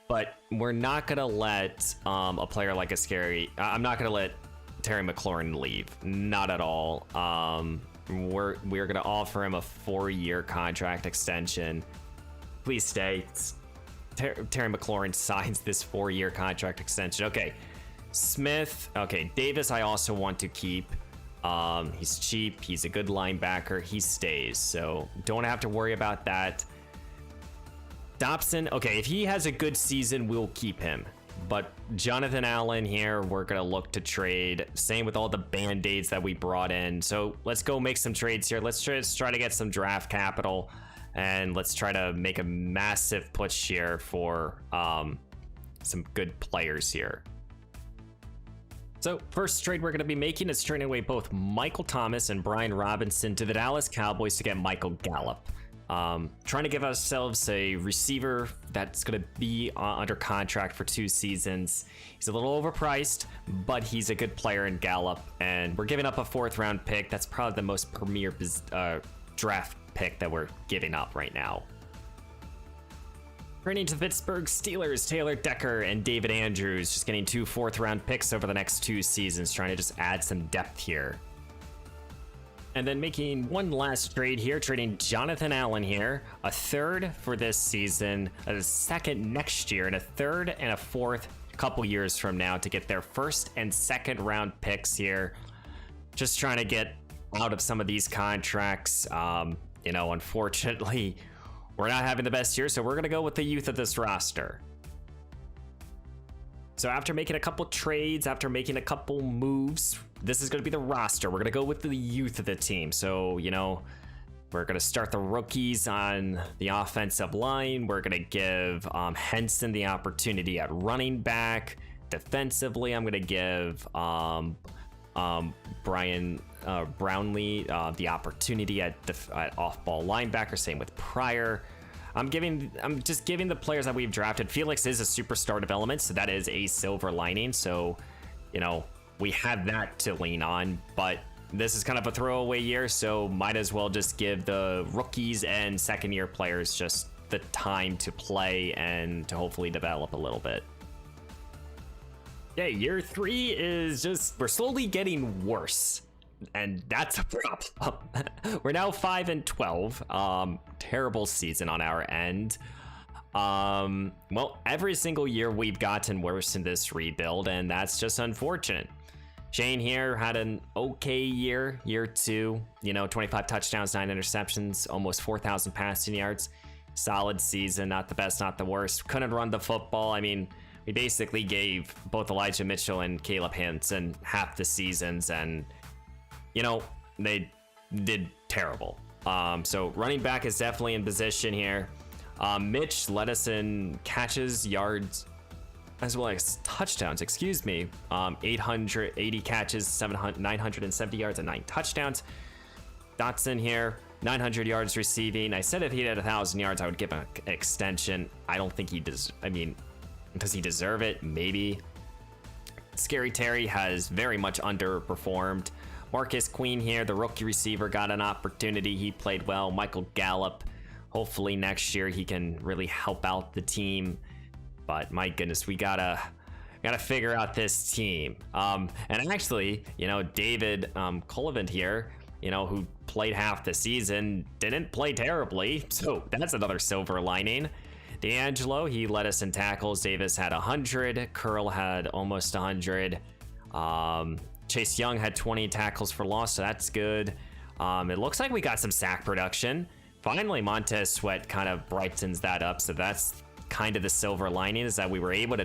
but we're not gonna let a player like I'm not gonna let Terry McLaurin leave, not at all. We're gonna offer him a 4-year contract extension. Please stay. Terry McLaurin signs this 4-year contract extension. Okay, Smith. Okay, Davis I also want to keep. He's cheap, he's a good linebacker, he stays, so don't have to worry about that. Dobson, okay, if he has a good season, we'll keep him. But Jonathan Allen here, we're gonna look to trade. Same with all the band-aids that we brought in. So let's go make some trades here. Let's try to get some draft capital, and let's try to make a massive push here for some good players here. So first trade we're going to be making is trading away both Michael Thomas and Brian Robinson to the Dallas Cowboys to get Michael Gallup. Trying to give ourselves a receiver that's going to be under contract for 2 seasons. He's a little overpriced, but he's a good player in Gallup, and we're giving up a 4th round pick. That's probably the most premier draft pick that we're giving up right now. Turning to the Pittsburgh Steelers, Taylor Decker and David Andrews, just getting 2 4th round picks over the next 2 seasons, trying to just add some depth here. And then making one last trade here, trading Jonathan Allen here, a third for this season, a second next year, and a third and a fourth a couple years from now to get their first and second round picks here. Just trying to get out of some of these contracts. You know, unfortunately, we're not having the best year, so we're going to go with the youth of this roster. So after making a couple trades, after making a couple moves, this is going to be the roster. We're going to go with the youth of the team. So, you know, we're going to start the rookies on the offensive line. We're going to give Henson the opportunity at running back. Defensively, I'm going to give Brian Brownlee the opportunity at off-ball linebacker. Same with Pryor. I'm just giving the players that we've drafted. Felix is a superstar development, so that is a silver lining. So, you know, we have that to lean on, but this is kind of a throwaway year, so might as well just give the rookies and second year players just the time to play and to hopefully develop a little bit. Yeah, year 3 is just, we're slowly getting worse. And that's a problem. We're now 5-12. Terrible season on our end. Well, every single year we've gotten worse in this rebuild, and that's just unfortunate. Shane here had an okay year 2. You know, 25 touchdowns, 9 interceptions, almost 4,000 passing yards. Solid season, not the best, not the worst. Couldn't run the football. I mean, we basically gave both Elijah Mitchell and Caleb Hansen half the seasons, and you know, they did terrible. So running back is definitely in position here. Mitch led us in catches, yards, as well as touchdowns, excuse me. 880 catches, 970 yards, and 9 touchdowns. Dotson here, 900 yards receiving. I said if he had 1,000 yards, I would give him an extension. I don't think he does. I mean, does he deserve it? Maybe. Scary Terry has very much underperformed. Marcus Queen here, the rookie receiver, got an opportunity. He played well. Michael Gallup, hopefully next year he can really help out the team. But my goodness, we gotta figure out this team. And actually, you know, David Colivant here, you know, who played half the season, didn't play terribly. So that's another silver lining. D'Angelo, he led us in tackles. Davis had 100. Curl had almost 100. Chase Young had 20 tackles for loss, so that's good. It looks like we got some sack production. Finally, Montez Sweat kind of brightens that up, so that's kind of the silver lining, is that we were able to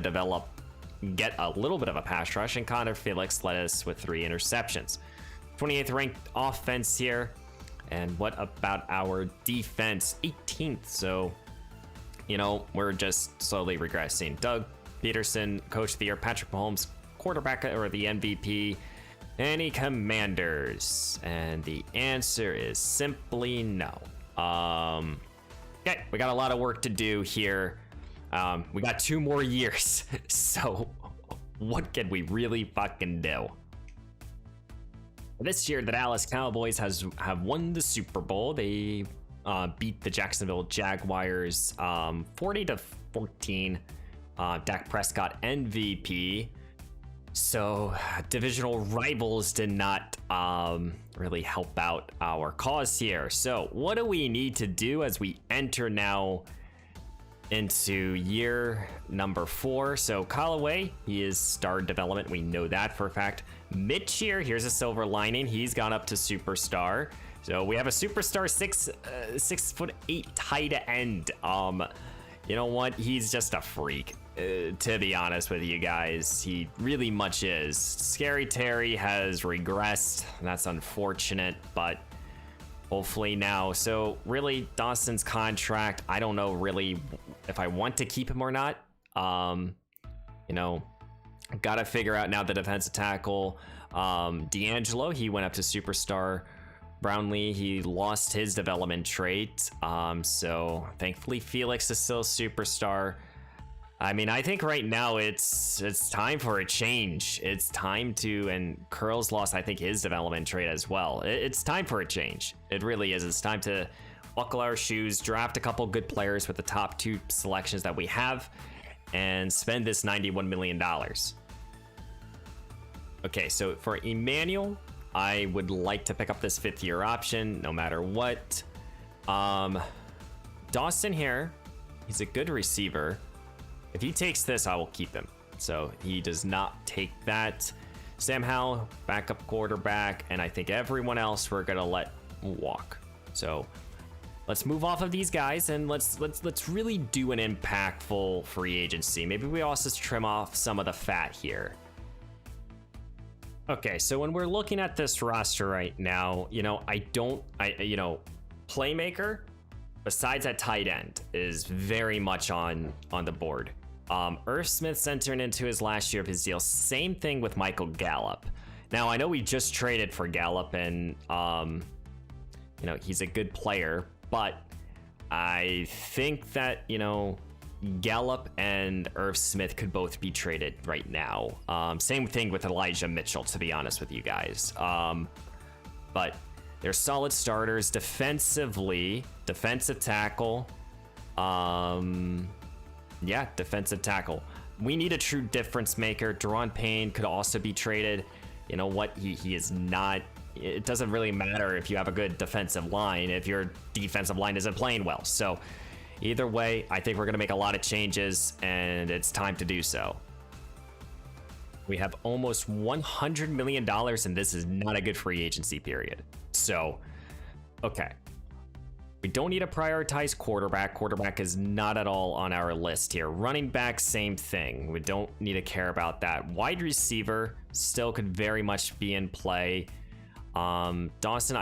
get a little bit of a pass rush, and Connor Felix led us with 3 interceptions. 28th ranked offense here. And what about our defense? 18th, so, you know, we're just slowly regressing. Doug Peterson, coach of the year. Patrick Mahomes, quarterback or the MVP. Any commanders? And the answer is simply no. Okay, we got a lot of work to do here. We got 2 more years, so what can we really fucking do? This year, the Dallas Cowboys have won the Super Bowl. They beat the Jacksonville Jaguars 40-14. Dak Prescott MVP. So divisional rivals did not really help out our cause here. So what do we need to do as we enter now into year number 4? So Callaway, he is star development. We know that for a fact. Mitch here, here's a silver lining. He's gone up to superstar. So we have a superstar 6'8" tight end. You know what? He's just a freak. To be honest with you guys, he really much is. Scary Terry has regressed. That's unfortunate, but hopefully now. So really, Dawson's contract, I don't know really if I want to keep him or not. You know, gotta figure out now the defensive tackle. D'Angelo, he went up to superstar. Brownlee, he lost his development trait. So thankfully Felix is still superstar. I mean, I think right now it's time for a change. It's time to, and Curl's lost, I think, his development trait as well. It's time for a change. It really is. It's time to buckle our shoes, draft a couple good players with the top 2 selections that we have, and spend this $91 million. Okay, so for Emmanuel, I would like to pick up this 5th-year option no matter what. Dawson here, he's a good receiver. If he takes this, I will keep him. So he does not take that. Sam Howell, backup quarterback, and I think everyone else we're gonna let walk. So let's move off of these guys and let's really do an impactful free agency. Maybe we also trim off some of the fat here. Okay, so when we're looking at this roster right now, playmaker, besides at tight end, is very much on the board. Irv Smith's entering into his last year of his deal. Same thing with Michael Gallup. Now, I know we just traded for Gallup, and he's a good player, but I think that Gallup and Irv Smith could both be traded right now. Same thing with Elijah Mitchell, to be honest with you guys. But they're solid starters defensively. Defensive tackle. Defensive tackle. We need a true difference maker. Daron Payne could also be traded. You know what? He is not. It doesn't really matter if you have a good defensive line if your defensive line isn't playing well. So either way, I think we're going to make a lot of changes, and it's time to do so. We have almost $100 million, and this is not a good free agency period. So, okay. We don't need to prioritize quarterback. Quarterback is not at all on our list here. Running back, same thing. We don't need to care about that. Wide receiver still could very much be in play. Dobson,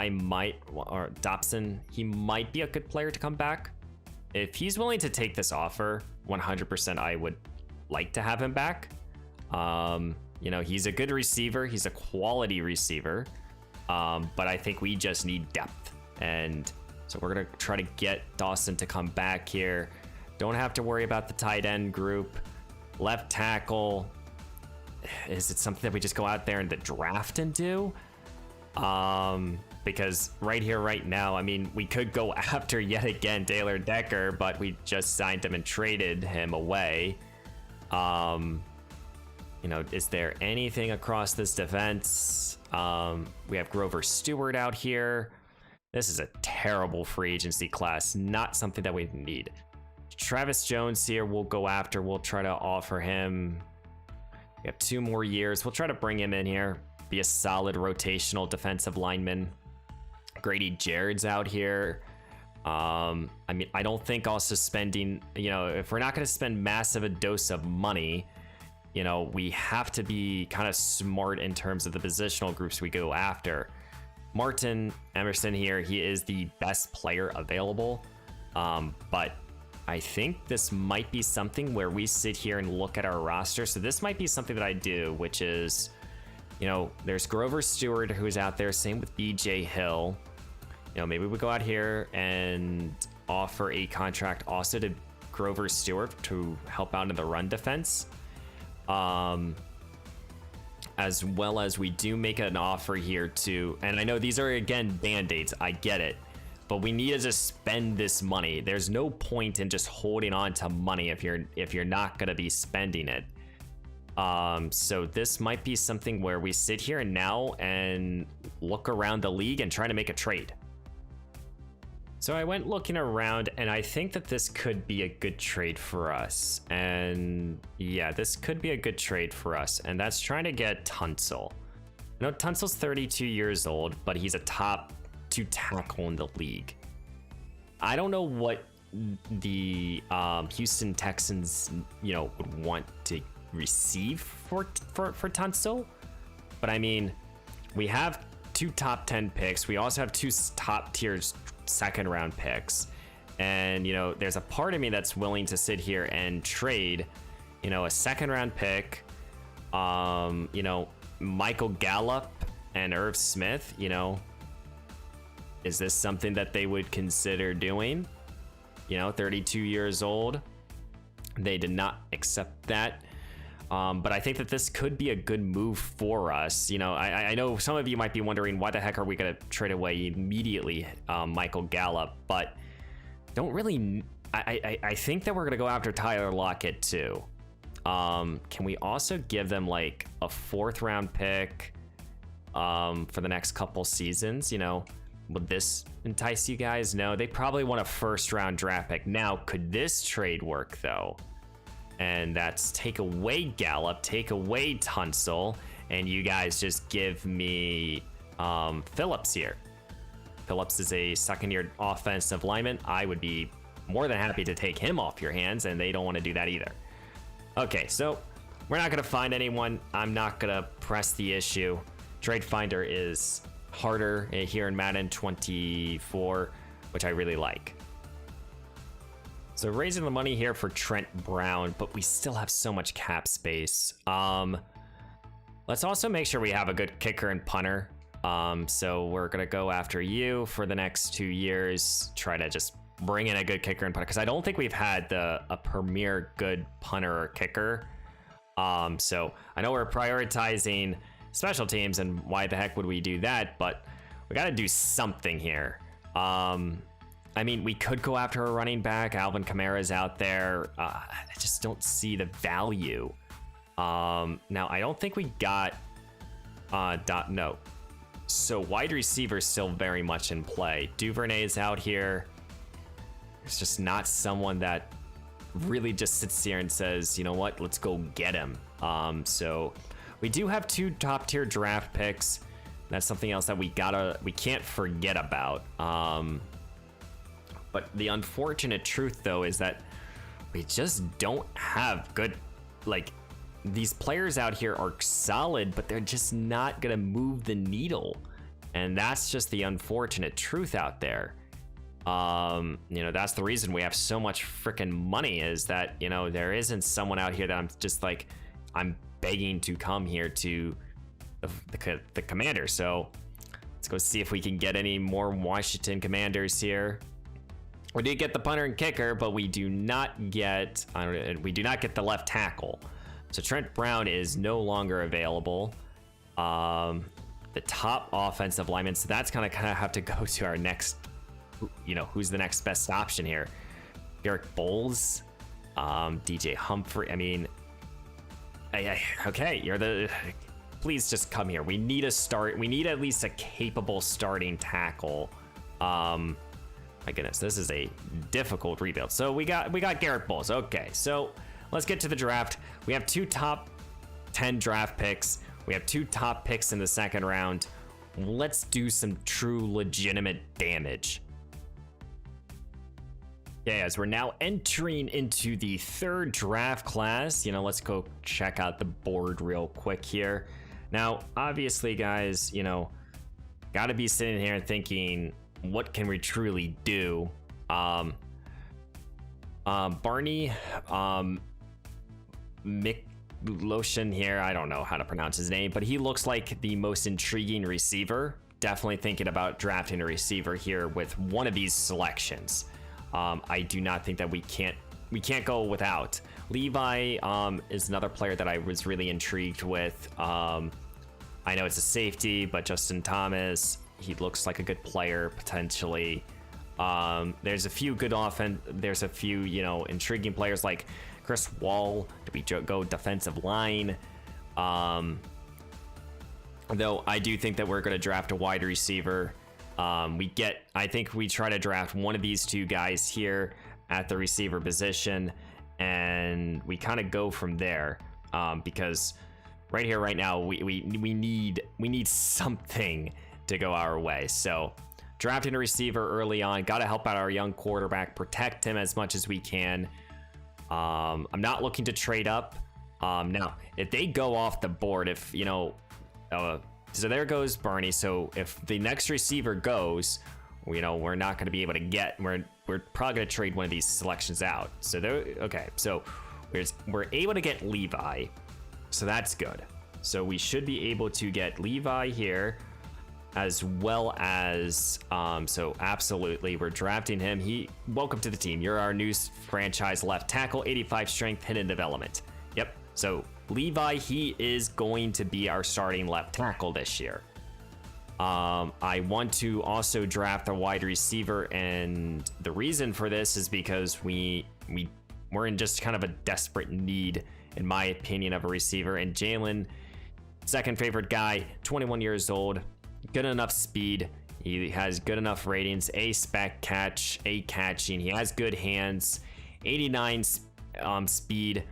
he might be a good player to come back. If he's willing to take this offer, 100% I would like to have him back. He's a good receiver. He's a quality receiver. But I think we just need depth. And so we're going to try to get Dawson to come back here. Don't have to worry about the tight end group. Left tackle. Is it something that we just go out there in the draft and do? Because right here, right now, I mean, we could go after yet again Taylor Decker, but we just signed him and traded him away. Is there anything across this defense? We have Grover Stewart out here. This is a terrible free agency class, not something that we need. Travis Jones here, we'll go after. We'll try to offer him. We have 2 more years. We'll try to bring him in here. Be a solid rotational defensive lineman. Grady Jarrett's out here. I don't think also spending, if we're not going to spend massive a dose of money, we have to be kind of smart in terms of the positional groups we go after. Martin Emerson here, he is the best player available. But I think this might be something where we sit here and look at our roster. So this might be something that I do, which is, there's Grover Stewart who's out there. Same with BJ Hill. Maybe we go out here and offer a contract also to Grover Stewart to help out in the run defense. As well as we do make an offer here to, and I know these are again band-aids, I get it, but we need to just spend this money. There's no point in just holding on to money if you're not going to be spending it. So this might be something where we sit here and now and look around the league and try to make a trade. So I went looking around, and I think that this could be a good trade for us. And yeah, this could be a good trade for us. And that's trying to get Tunsil. I know Tunsil's 32 years old, but he's a top 2 tackle in the league. I don't know what the Houston Texans, would want to receive for Tunsil. But I mean, we have 2 top 10 picks. We also have 2 top tiers 2nd round picks, and there's a part of me that's willing to sit here and trade a 2nd round pick, Michael Gallup and Irv Smith. Is this something that they would consider doing? 32 years old. They did not accept that. But I think that this could be a good move for us. I know some of you might be wondering, why the heck are we going to trade away immediately Michael Gallup? But don't really. I think that we're going to go after Tyler Lockett too. Can we also give them like a 4th round pick for the next couple seasons. You know, would this entice you guys? No, they probably want a first round draft pick. Now, could this trade work though? And that's take away Gallup, take away Tunsil, and you guys just give me Phillips here. Phillips is a second-year offensive lineman. I would be more than happy to take him off your hands, and they don't want to do that either. Okay, so we're not going to find anyone. I'm not going to press the issue. Trade Finder is harder here in Madden 24, which I really like. So raising the money here for Trent Brown, but we still have so much cap space. Let's also make sure we have a good kicker and punter. So we're gonna go after you for the next 2 years. Try to just bring in a good kicker and punter, because I don't think we've had a premier good punter or kicker. So I know we're prioritizing special teams, and why the heck would we do that? But we got to do something here. I mean, we could go after a running back. Alvin Kamara's out there. I just don't see the value. Now, I don't think we got... no. So wide receiver is still very much in play. Duvernay's out here. It's just not someone that really just sits here and says, you know what, let's go get him. So we do have 2 top-tier draft picks. That's something else that we can't forget about. But the unfortunate truth, though, is that we just don't have good, like, these players out here are solid, but they're just not gonna move the needle. And that's just the unfortunate truth out there. You know, that's the reason we have so much freaking money, is that, you know, there isn't someone out here that I'm just like, I'm begging to come here to the Commander. So let's go see if we can get any more Washington Commanders here. We did get the punter and kicker, but we do not get the left tackle. So Trent Brown is no longer available. The top offensive lineman. So that's gonna kind of have to go to our next, you know, who's the next best option here? Garrett Bowles, DJ Humphrey. I mean, okay, you're the. Please just come here. We need a start. We need at least a capable starting tackle. My goodness, this is a difficult rebuild. So we got Garrett Bowles. Okay, so let's get to the draft. We have 2 top 10 draft picks. We have 2 top picks in the second round. Let's do some true legitimate damage. Yeah, as we're now entering into the 3rd draft class, you know, let's go check out the board real quick here. Now, obviously, guys, you know, got to be sitting here and thinking, what can we truly do? Barney McLotion here, I don't know how to pronounce his name, but he looks like the most intriguing receiver. Definitely thinking about drafting a receiver here with one of these selections. I do not think that we can't go without. Levi is another player that I was really intrigued with. I know it's a safety, but Justin Thomas, he looks like a good player potentially. There's a few good there's a few, you know, intriguing players like Chris Wall. Do we go defensive line? Though I do think that we're going to draft a wide receiver. I think we try to draft one of these 2 guys here at the receiver position, and we kind of go from there, because right here, right now, we need something to go our way. So drafting a receiver early on, got to help out our young quarterback, protect him as much as we can. I'm not looking to trade up. Now, if they go off the board, if, you know, so there goes Barney. So if the next receiver goes, you know, we're not going to be able to get, we're probably going to trade one of these selections out. So there, okay, so we're able to get Levi, so that's good. So we should be able to get Levi here, as well as, so absolutely, we're drafting him. Welcome to the team. You're our new franchise left tackle, 85 strength, hidden development. Yep, so Levi, he is going to be our starting left tackle this year. I want to also draft a wide receiver, and the reason for this is because we're in just kind of a desperate need, in my opinion, of a receiver, and Jalen, Second favorite guy, 21 years old, good enough speed. He has good enough ratings, A spec catch, A catching. He has good hands, 89 speed.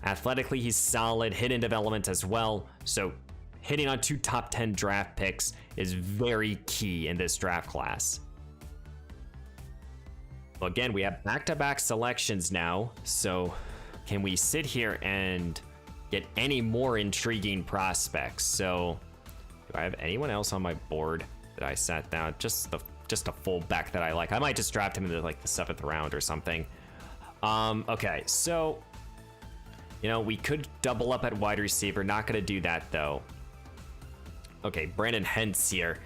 Athletically, he's solid, hidden development as well. So hitting on 2 top 10 draft picks is very key in this draft class. Well, again, we have back-to-back selections now. So can we sit here and get any more intriguing prospects? So do I have anyone else on my board that I sat down? Just a fullback that I like. I might just draft him into like the 7th round or something. Okay, so we could double up at wide receiver. Not gonna do that though. Okay, Brandon Hentz here.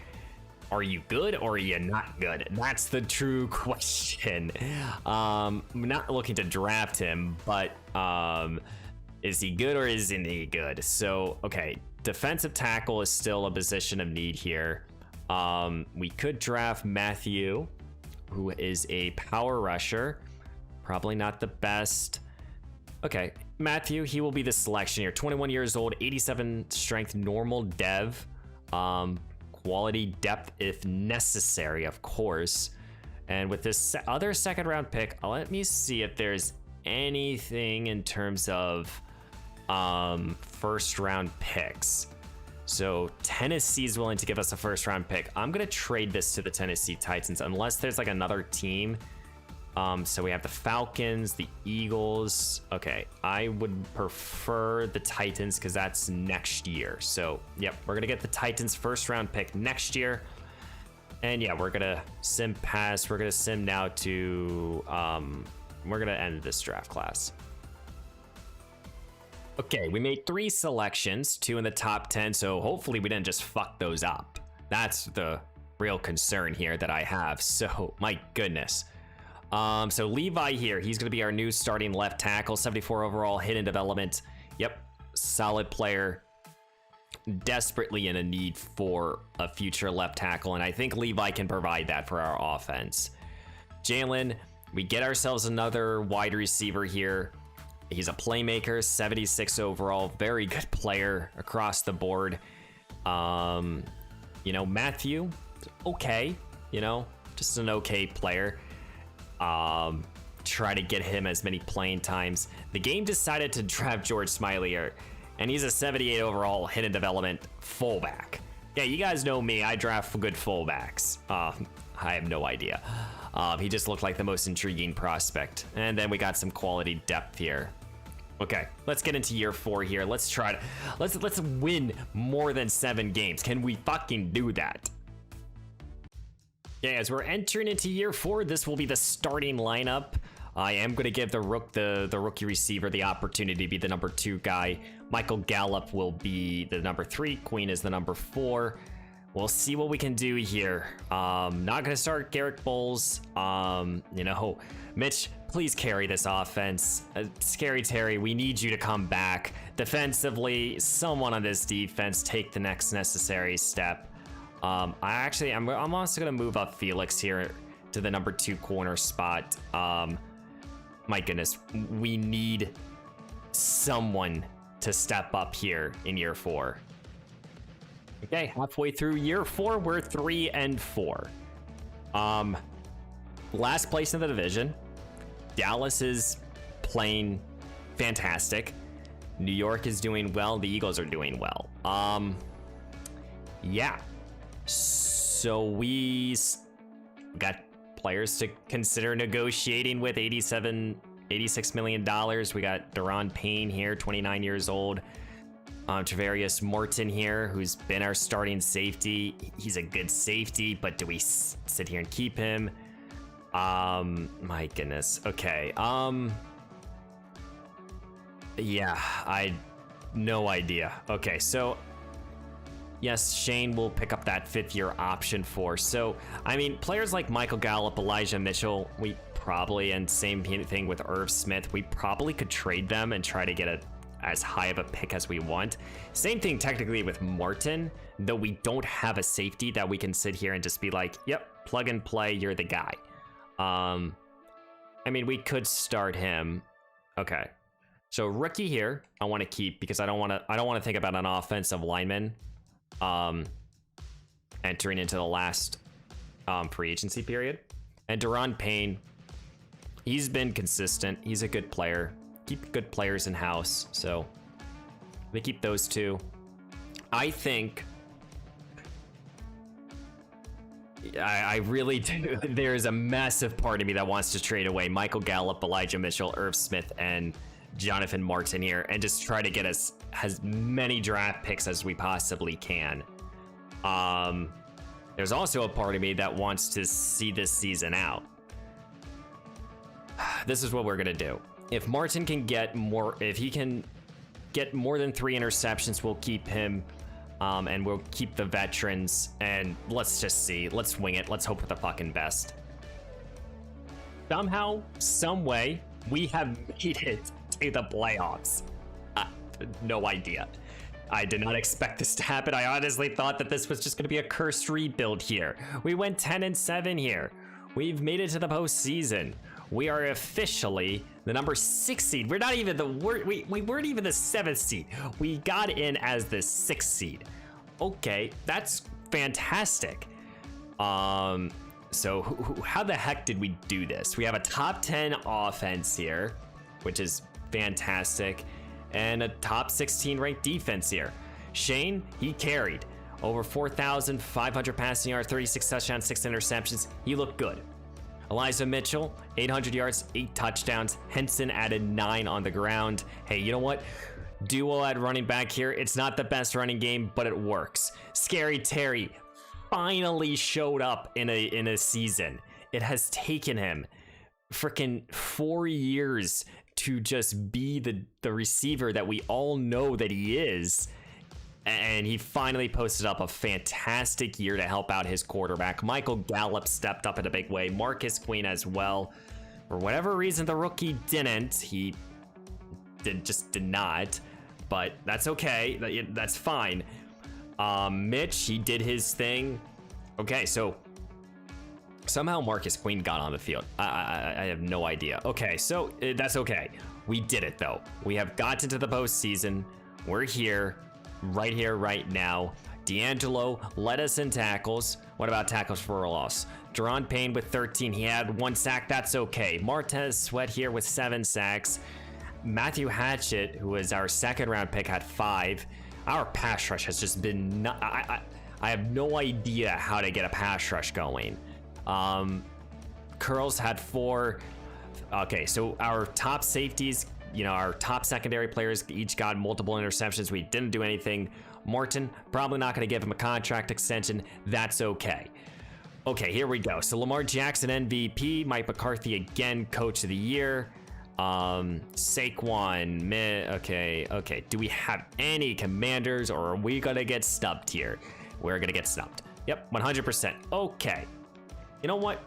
Are you good or are you not good? That's the true question. I'm not looking to draft him, but is he good or isn't he good? So, okay, defensive tackle is still a position of need here. We could draft Matthew, who is a power rusher. Probably not the best. Okay, Matthew, he will be the selection here. 21 years old, 87 strength, normal dev. Quality depth if necessary, of course. And with this other second round pick, let me see if there's anything in terms of first round picks. So Tennessee's willing to give us a first round pick. I'm gonna trade this to the Tennessee Titans unless there's like another team. So we have the Falcons, the Eagles. Okay, I would prefer the Titans because that's next year. So yep, we're gonna get the Titans first round pick next year. And yeah, we're gonna sim pass. We're gonna sim now to we're gonna end this draft class. Okay, we made 3 selections, 2 in the top 10, so hopefully we didn't just fuck those up. That's the real concern here that I have. So my goodness. So Levi here, he's going to be our new starting left tackle, 74 overall, hidden development. Yep, solid player. Desperately in a need for a future left tackle, and I think Levi can provide that for our offense. Jalen, we get ourselves another wide receiver here. He's a playmaker, 76 overall, very good player across the board. Matthew, okay, just an okay player. Try to get him as many playing times. The game decided to draft George Smiley here, and he's a 78 overall hidden development fullback. Yeah, you guys know me, I draft good fullbacks. I have no idea. He just looked like the most intriguing prospect. And then we got some quality depth here. Okay, let's get into year 4 here. Let's try to let's win more than 7 games. Can we fucking do that? Yeah, as we're entering into year 4, this will be the starting lineup. I am going to give the rookie receiver the opportunity to be the number 2 guy. Michael Gallup will be the number 3. Queen is the number 4. We'll see what we can do here. Not going to start Garrett Bowles. Mitch, please carry this offense. Scary Terry, we need you to come back. Defensively, someone on this defense take the next necessary step. I'm also gonna move up Felix here to the number 2 corner spot. My goodness, we need someone to step up here in year 4. Okay, halfway through year 4, we're 3-4. Last place in the division. Dallas is playing fantastic. New York is doing well. The Eagles are doing well. Yeah. So we got players to consider negotiating with. $86 million. We got Daron Payne here, 29 years old. Travarius Morton here, who's been our starting safety. He's a good safety, but do we sit here and keep him? My goodness. Okay. Yeah, no idea. Okay, so yes, Shane will pick up that 5th-year option for. So, I mean, players like Michael Gallup, Elijah Mitchell, we probably, and same thing with Irv Smith, we probably could trade them and try to get as high of a pick as we want. Same thing technically with Morton, though we don't have a safety that we can sit here and just be like, yep, plug and play, you're the guy. I mean, we could start him. Okay. So rookie here, I want to keep because I don't want to think about an offensive lineman entering into the last free agency period. And Deron Payne, he's been consistent. He's a good player. Keep good players in house. So they keep those two. I think I really do. There's a massive part of me that wants to trade away Michael Gallup, Elijah Mitchell, Irv Smith, and Jonathan Martin here and just try to get us as many draft picks as we possibly can. There's also a part of me that wants to see this season out. This is what we're gonna do. If Martin can get more, if he can get more than 3 interceptions, we'll keep him, and we'll keep the veterans, and let's just see. Let's wing it. Let's hope for the fucking best. Somehow, some way, we have made it to the playoffs. No idea. I did not expect this to happen. I honestly thought that this was just going to be a cursed rebuild here. We went 10-7 here. We've made it to the postseason. We are officially the number 6 seed. We're not even the we weren't even the 7th seed. We got in as the 6th seed. Okay, that's fantastic. So how the heck did we do this? We have a top 10 offense here, which is fantastic, and a top 16 ranked defense here. Shane, he carried over 4,500 passing yards, 36 touchdowns, 6 interceptions. He looked good. Elijah Mitchell, 800 yards, 8 touchdowns. Henson added 9 on the ground. Hey, you know what? Duo at running back here. It's not the best running game, but it works. Scary Terry finally showed up in a season. It has taken him freaking 4 years to just be the receiver that we all know that he is. And he finally posted up a fantastic year to help out his quarterback. Michael Gallup stepped up in a big way. Marcus Queen as well. For whatever reason, the rookie didn't. He just did not. But that's okay. That's fine. Mitch, he did his thing. Okay, so somehow Marcus Queen got on the field. I have no idea. Okay, so that's okay. We did it, though. We have gotten to the postseason. We're here. Right here, right now. D'Angelo led us in tackles. What about tackles for a loss? Deron Payne with 13. He had 1 sack. That's okay. Martez Sweat here with 7 sacks. Matthew Hatchett, who was our 2nd round pick, had 5. Our pass rush has just been... I have no idea how to get a pass rush going. Curls had 4. Okay, so our top safeties... You know, our top secondary players each got multiple interceptions. We didn't do anything. Martin, probably not going to give him a contract extension. That's okay. Okay, here we go. So Lamar Jackson, MVP. Mike McCarthy, again, Coach of the Year. Saquon, okay. Do we have any Commanders, or are we going to get snubbed here? We're going to get snubbed. Yep, 100%. Okay. You know what?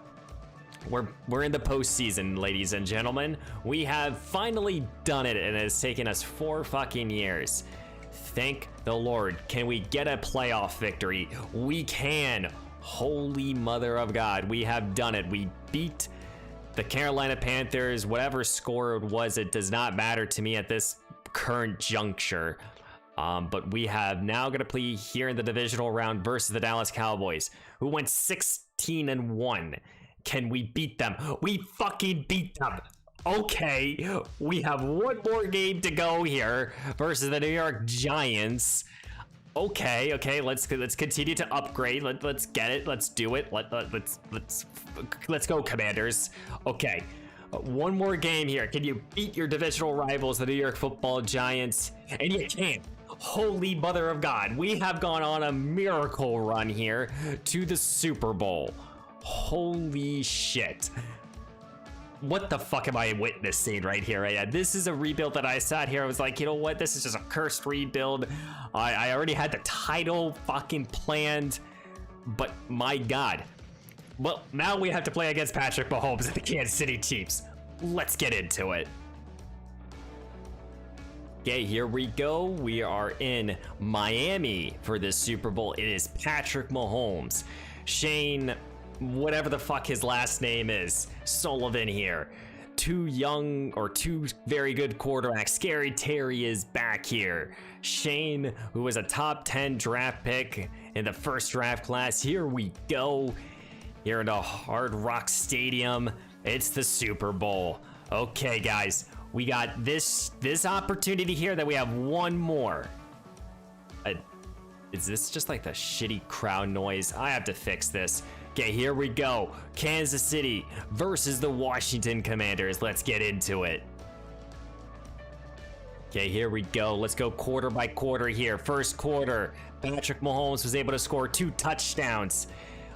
We're in the postseason, ladies and gentlemen. We have finally done it, and it has taken us 4 fucking years. Thank the Lord. Can we get a playoff victory? We can. Holy mother of God, we have done it. We beat the Carolina Panthers. Whatever score it was, it does not matter to me at this current juncture. But we have now going to play here in the divisional round versus the Dallas Cowboys, who went 16-1. Can we beat them? We fucking beat them. Okay, we have 1 more game to go here versus the New York Giants. Okay, let's continue to upgrade. Let's get it. Let's do it. Let's go, Commanders. Okay, 1 more game here. Can you beat your divisional rivals, the New York Football Giants? And you can. Holy mother of God, we have gone on a miracle run here to the Super Bowl. Holy shit. What the fuck am I witnessing right here? Right? This is a rebuild that I sat here. I was like, you know what? This is just a cursed rebuild. I already had the title fucking planned. But my God. Well, now we have to play against Patrick Mahomes and the Kansas City Chiefs. Let's get into it. Okay, here we go. We are in Miami for this Super Bowl. It is Patrick Mahomes. Shane... whatever the fuck his last name is, Sullivan here. two very good quarterbacks. Scary Terry is back here. Shane, who was a top 10 draft pick in the first draft class. Here we go. Here in the Hard Rock Stadium. It's the Super Bowl. Okay, guys, we got this opportunity here that we have one more. Is this just like the shitty crowd noise? I have to fix this. Okay, here we go. Kansas City versus the Washington Commanders. Let's get into it. Okay, here we go. Let's go quarter by quarter here. First quarter, Patrick Mahomes was able to score 2 touchdowns.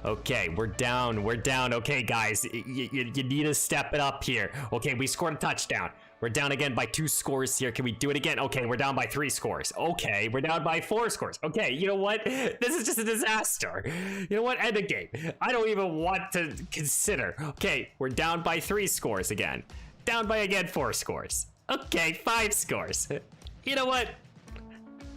Okay, we're down. Okay, guys, you need to step it up here. Okay, we scored a touchdown. We're down again by 2 scores here. Can we do it again? Okay, we're down by 3 scores. Okay, we're down by 4 scores. Okay, you know what? This is just a disaster. You know what? End the game. I don't even want to consider. Okay, we're down by 3 scores again. Down by again 4 scores. Okay, 5 scores. You know what?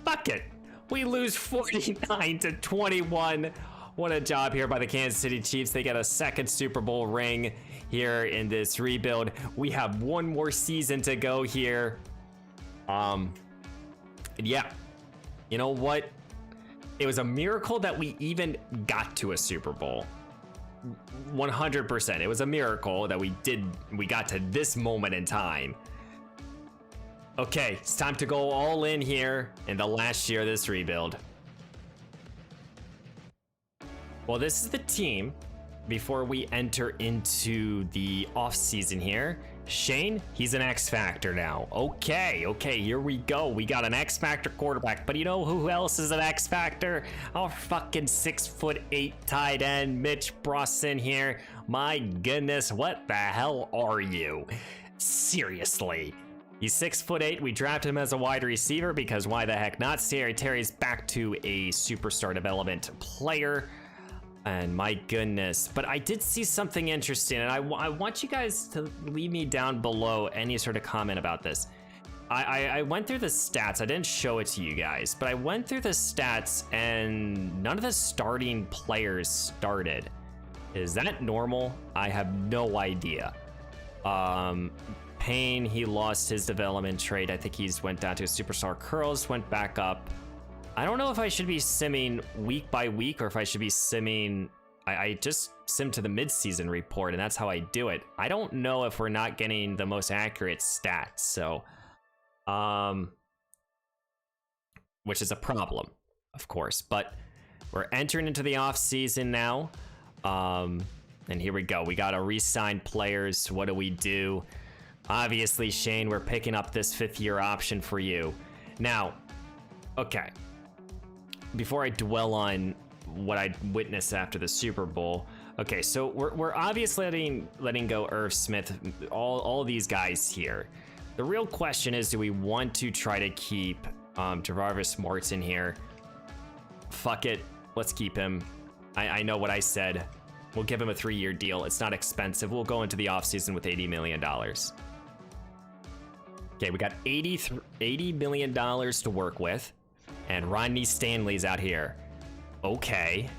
Fuck it. We lose 49-21. What a job here by the Kansas City Chiefs. They get a second Super Bowl ring here in this rebuild. We have one more season to go here. Yeah. You know what? It was a miracle that we even got to a Super Bowl. 100%. It was a miracle that we got to this moment in time. Okay, it's time to go all in here in the last year of this rebuild. Well, this is the team before we enter into the offseason here. Shane, he's an X Factor now. Okay, here we go. We got an X Factor quarterback, but you know who else is an X Factor? Our fucking 6'8" tight end, Mitch Brosnan here. My goodness, what the hell are you? Seriously. He's 6'8". We drafted him as a wide receiver because why the heck not? Scary Terry's back to a superstar development player. And my goodness, but I did see something interesting, and I want you guys to leave me down below any sort of comment about this. I went through the stats. I didn't show it to you guys, but I went through the stats, and none of the starting players started. Is that normal? I have no idea. Payne, he lost his development trait. I think he's went down to a superstar. Curls went back up. I don't know if I should be simming week by week or if I should be simming. I just sim to the mid-season report, and that's how I do it. I don't know if we're not getting the most accurate stats, so which is a problem, of course. But we're entering into the off season now, and here we go. We got to re-sign players. What do we do? Obviously, Shane, we're picking up this 5th-year option for you. Now, okay. Before I dwell on what I witnessed after the Super Bowl, okay, so we're obviously letting go Irv Smith, all these guys here. The real question is, do we want to try to keep Jarvis Martin here? Fuck it, let's keep him. I know what I said. We'll give him a 3-year deal. It's not expensive. We'll go into the offseason with $80 million. Okay, we got $80 million to work with. And Rodney Stanley's out here. Okay.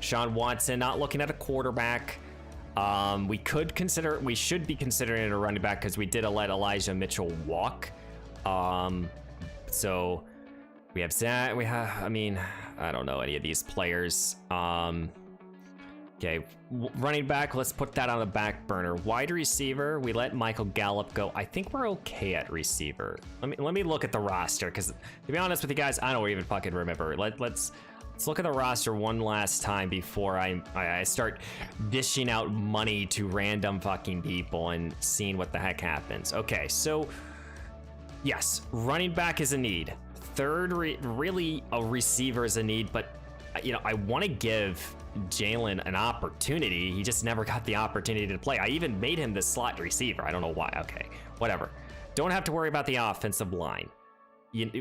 Sean Watson, not looking at a quarterback. We should be considering a running back because we did let Elijah Mitchell walk. So we have that. I mean, I don't know any of these players. Okay, running back, let's put that on the back burner. Wide receiver, we let Michael Gallup go. I think we're okay at receiver. Let me look at the roster, because to be honest with you guys, I don't even fucking remember. Let's look at the roster one last time before I start dishing out money to random fucking people and seeing what the heck happens. Okay, so yes, running back is a need. Third, really a receiver is a need, but you know, I want to give Jalen an opportunity. He just never got the opportunity to play. I even made him the slot receiver. I don't know why. Okay, whatever. Don't have to worry about the offensive line.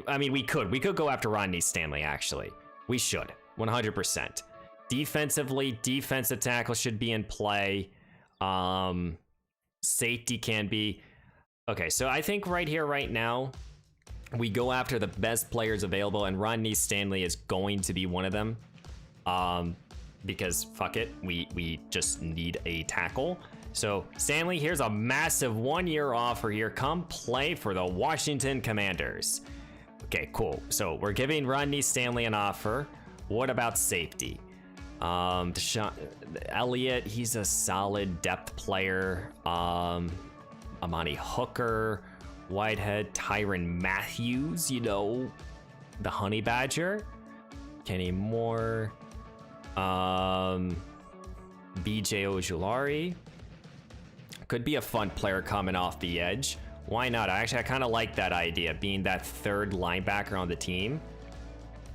I mean, we could go after Rodney Stanley, actually. We should, 100%. Defensively, defensive tackle should be in play. Safety can be. Okay, so I think right here, right now, we go after the best players available, and Rodney Stanley is going to be one of them. because fuck it, we just need a tackle. So Stanley, here's a massive 1-year offer here. Come play for the Washington Commanders. Okay, cool. So we're giving Rodney Stanley an offer. What about safety? Deshaun Elliott, he's a solid depth player. Amani Hooker, Whitehead, Tyrann Matthews, you know, the Honey Badger. Kenny Moore, BJ Ojulari. Could be a fun player coming off the edge. Why not? I kind of like that idea, being that third linebacker on the team.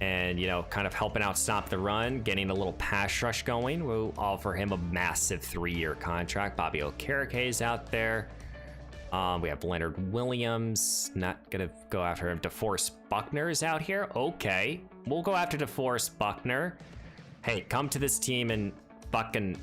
And, you know, kind of helping out stop the run, getting a little pass rush going. We'll offer him a massive 3-year contract. Bobby Okereke is out there. We have Leonard Williams. Not gonna go after him. DeForest Buckner is out here. Okay, we'll go after DeForest Buckner. Hey, come to this team and fucking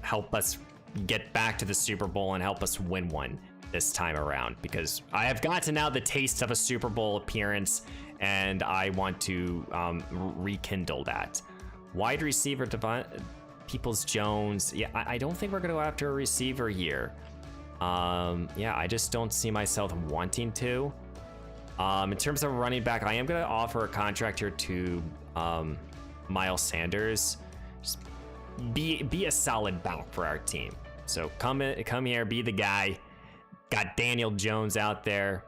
help us get back to the Super Bowl and help us win one this time around, because I have gotten now the taste of a Super Bowl appearance and I want to rekindle that. Wide receiver, Peoples Jones. Yeah, I don't think we're gonna go after a receiver here. Yeah, I just don't see myself wanting to. In terms of running back, I am gonna offer a contract here to Miles Sanders. Just be a solid back for our team. So come here, be the guy. Got Daniel Jones out there.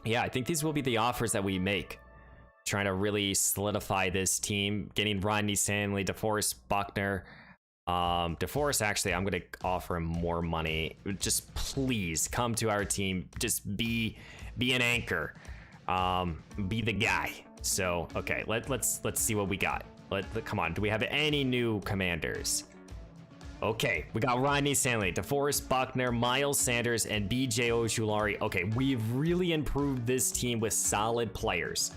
Yeah, I think these will be the offers that we make. Trying to really solidify this team. Getting Rodney Stanley, DeForest Buckner. DeForest, actually, I'm gonna offer him more money. Just please come to our team. Just be an anchor. Be the guy. So okay, let's see what we got. Come on, do we have any new commanders? Okay, we got Rodney Stanley, DeForest Buckner, Miles Sanders, and BJ Ojulari. Okay, we've really improved this team with solid players.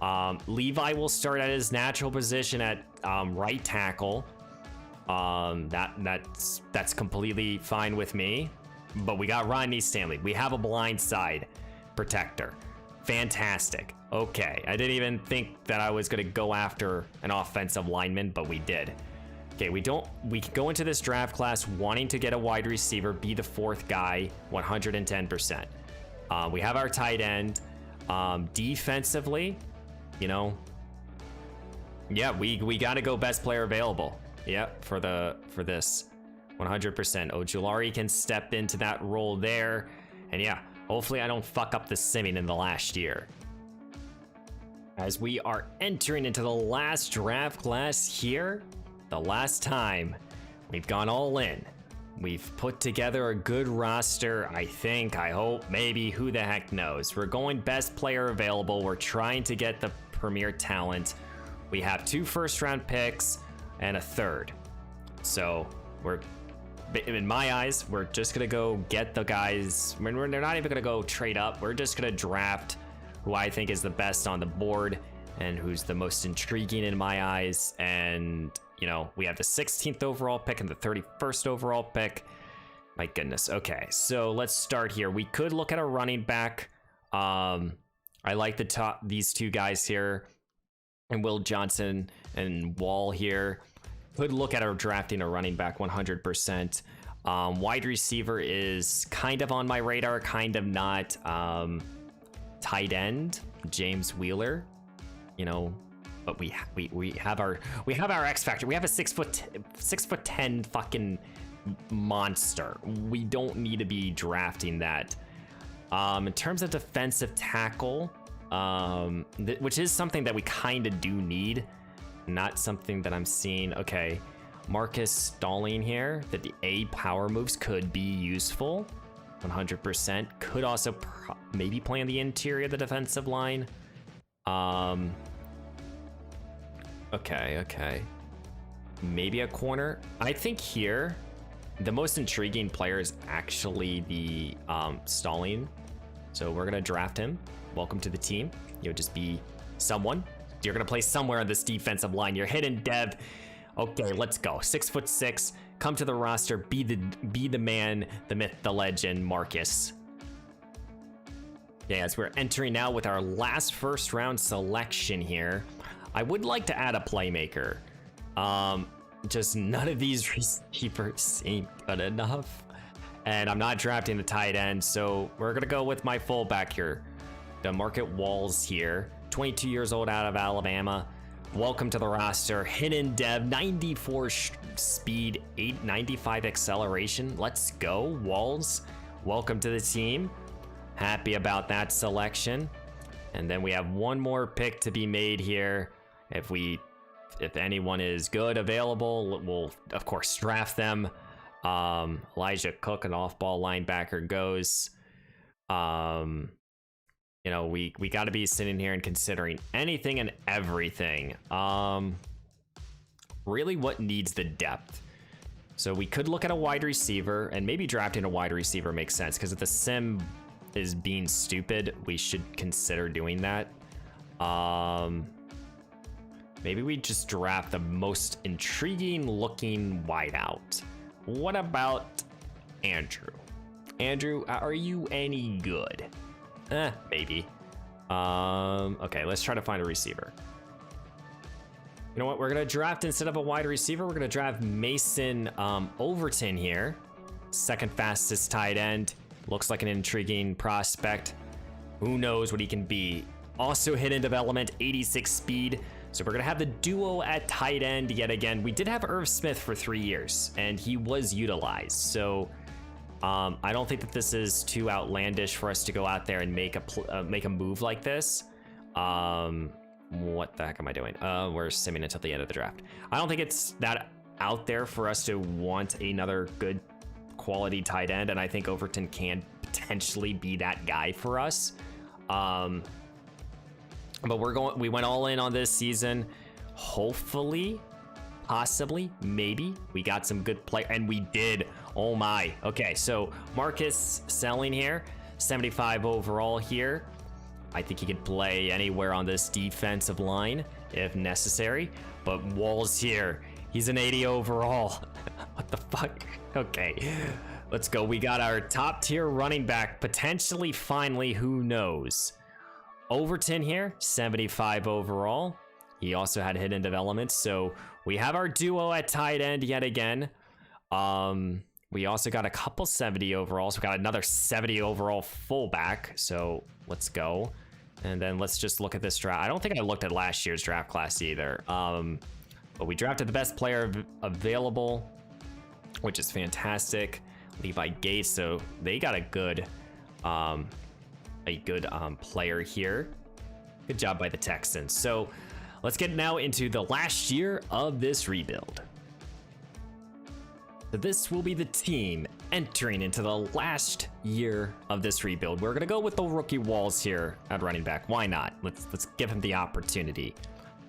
Levi will start at his natural position at right tackle. That's completely fine with me. But we got Rodney Stanley. We have a blind side protector. Fantastic. Okay, I didn't even think that I was gonna go after an offensive lineman, but we did. Okay, we can go into this draft class wanting to get a wide receiver, be the fourth guy, 110%. We have our tight end. Defensively, you know, yeah, we gotta go best player available. Yep, for this 100%. Ojulari can step into that role there. And yeah, hopefully I don't fuck up the simming in the last year. As we are entering into the last draft class here, the last time we've gone all in. We've put together a good roster, I think, I hope, maybe, who the heck knows. We're going best player available. We're trying to get the premier talent. We have 2 first-round picks and a 3rd. So we're, in my eyes, we're just gonna go get the guys. They're not even gonna go trade up. We're just gonna draft who I think is the best on the board and who's the most intriguing in my eyes. And you know, we have the 16th overall pick and the 31st overall pick. My goodness. Okay, so let's start here. We could look at a running back. I like these 2 guys here, and Will Johnson and Wall here. Could look at drafting a running back 100%. Wide receiver is kind of on my radar, kind of not. Tight end, James Wheeler, you know. But we have our X factor. We have a 6'10" fucking monster. We don't need to be drafting that. In terms of defensive tackle, which is something that we kind of do need, not something that I'm seeing. Okay, Marcus Stalling here. That the A power moves could be useful, 100%. Could also maybe play on the interior of the defensive line. Okay. Maybe a corner. I think here, the most intriguing player is actually the Stalling. So we're gonna draft him. Welcome to the team. You'll just be someone. You're gonna play somewhere on this defensive line. You're hidden dev. Okay, let's go. 6'6". Come to the roster. Be the man, the myth, the legend, Marcus. Yeah, as we're entering now with our last first round selection here. I would like to add a playmaker. Just none of these receivers seem good enough. And I'm not drafting the tight end, so we're gonna go with my fullback here. DeMarcus Walls here, 22 years old out of Alabama. Welcome to the roster. Hidden dev, 94 speed, 895 acceleration. Let's go, Walls. Welcome to the team. Happy about that selection. And then we have one more pick to be made here. If anyone is good available, we'll of course draft them. Elijah Cook, an off-ball linebacker, goes. You know, we got to be sitting here and considering anything and everything. Really, what needs the depth? So we could look at a wide receiver, and maybe drafting a wide receiver makes sense, because if the sim is being stupid, we should consider doing that. Maybe we just draft the most intriguing looking wideout. What about Andrew? Andrew, are you any good? Maybe. Okay, let's try to find a receiver. You know what? We're gonna draft, instead of a wide receiver, we're gonna draft Mason Overton here. Second fastest tight end. Looks like an intriguing prospect. Who knows what he can be? Also hidden development, 86 speed. So we're gonna have the duo at tight end yet again. We did have Irv Smith for 3 years, and he was utilized. So I don't think that this is too outlandish for us to go out there and make a move like this. What the heck am I doing? We're simming until the end of the draft. I don't think it's that out there for us to want another good quality tight end, and I think Overton can potentially be that guy for us. But we went all in on this season. Hopefully, possibly, maybe we got some good play, and we did. Oh my. Okay, so Marcus selling here, 75 overall here. I think he could play anywhere on this defensive line if necessary, but Walls here, he's an 80 overall. What the fuck? Okay, let's go. We got our top tier running back, potentially, finally, who knows? Overton here, 75 overall. He also had hidden development, so we have our duo at tight end yet again. We also got a couple 70 overalls. We got another 70 overall fullback, so let's go. And then let's just look at this draft. I don't think I looked at last year's draft class either. But we drafted the best player available, which is fantastic. Levi Gates, so they got a good player here. Good job by the Texans. So let's get now into the last year of this rebuild. So this will be the team entering into the last year of this rebuild. We're gonna go with the rookie Walls here at running back. Why not? Let's give him the opportunity.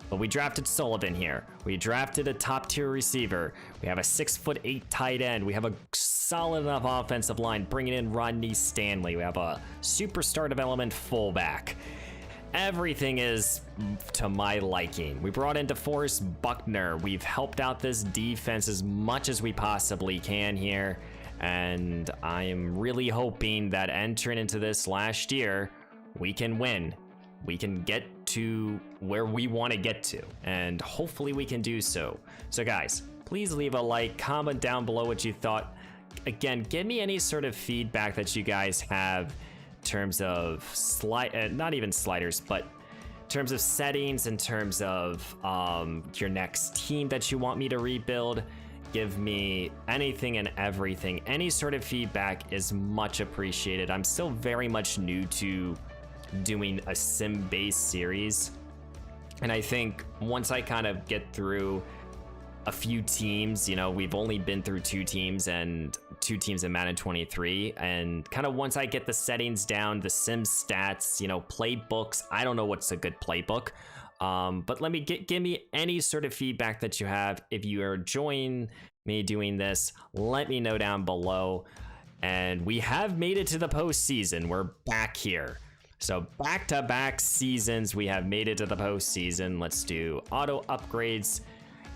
But we drafted Sullivan here. We drafted a top tier receiver. We have a 6'8" tight end. We have a solid enough offensive line, bringing in Rodney Stanley. We have a superstar development fullback. Everything is to my liking. We brought in DeForest Buckner. We've helped out this defense as much as we possibly can here. And I am really hoping that entering into this last year, we can win. We can get to where we want to get to, and hopefully we can do so. So guys, please leave a like, comment down below what you thought. Again, give me any sort of feedback that you guys have in terms of not even sliders, but in terms of settings, in terms of your next team that you want me to rebuild. Give me anything and everything. Any sort of feedback is much appreciated. I'm still very much new to doing a sim-based series, and I think once I kind of get through a few teams, you know, we've only been through two teams in Madden 23, and kind of once I get the settings down, the sim stats, you know, playbooks, I don't know what's a good playbook, but give me any sort of feedback that you have. If you are enjoying me doing this, let me know down below. And we have made it to the postseason. We're back here. So back-to-back seasons, we have made it to the postseason. Let's do auto upgrades,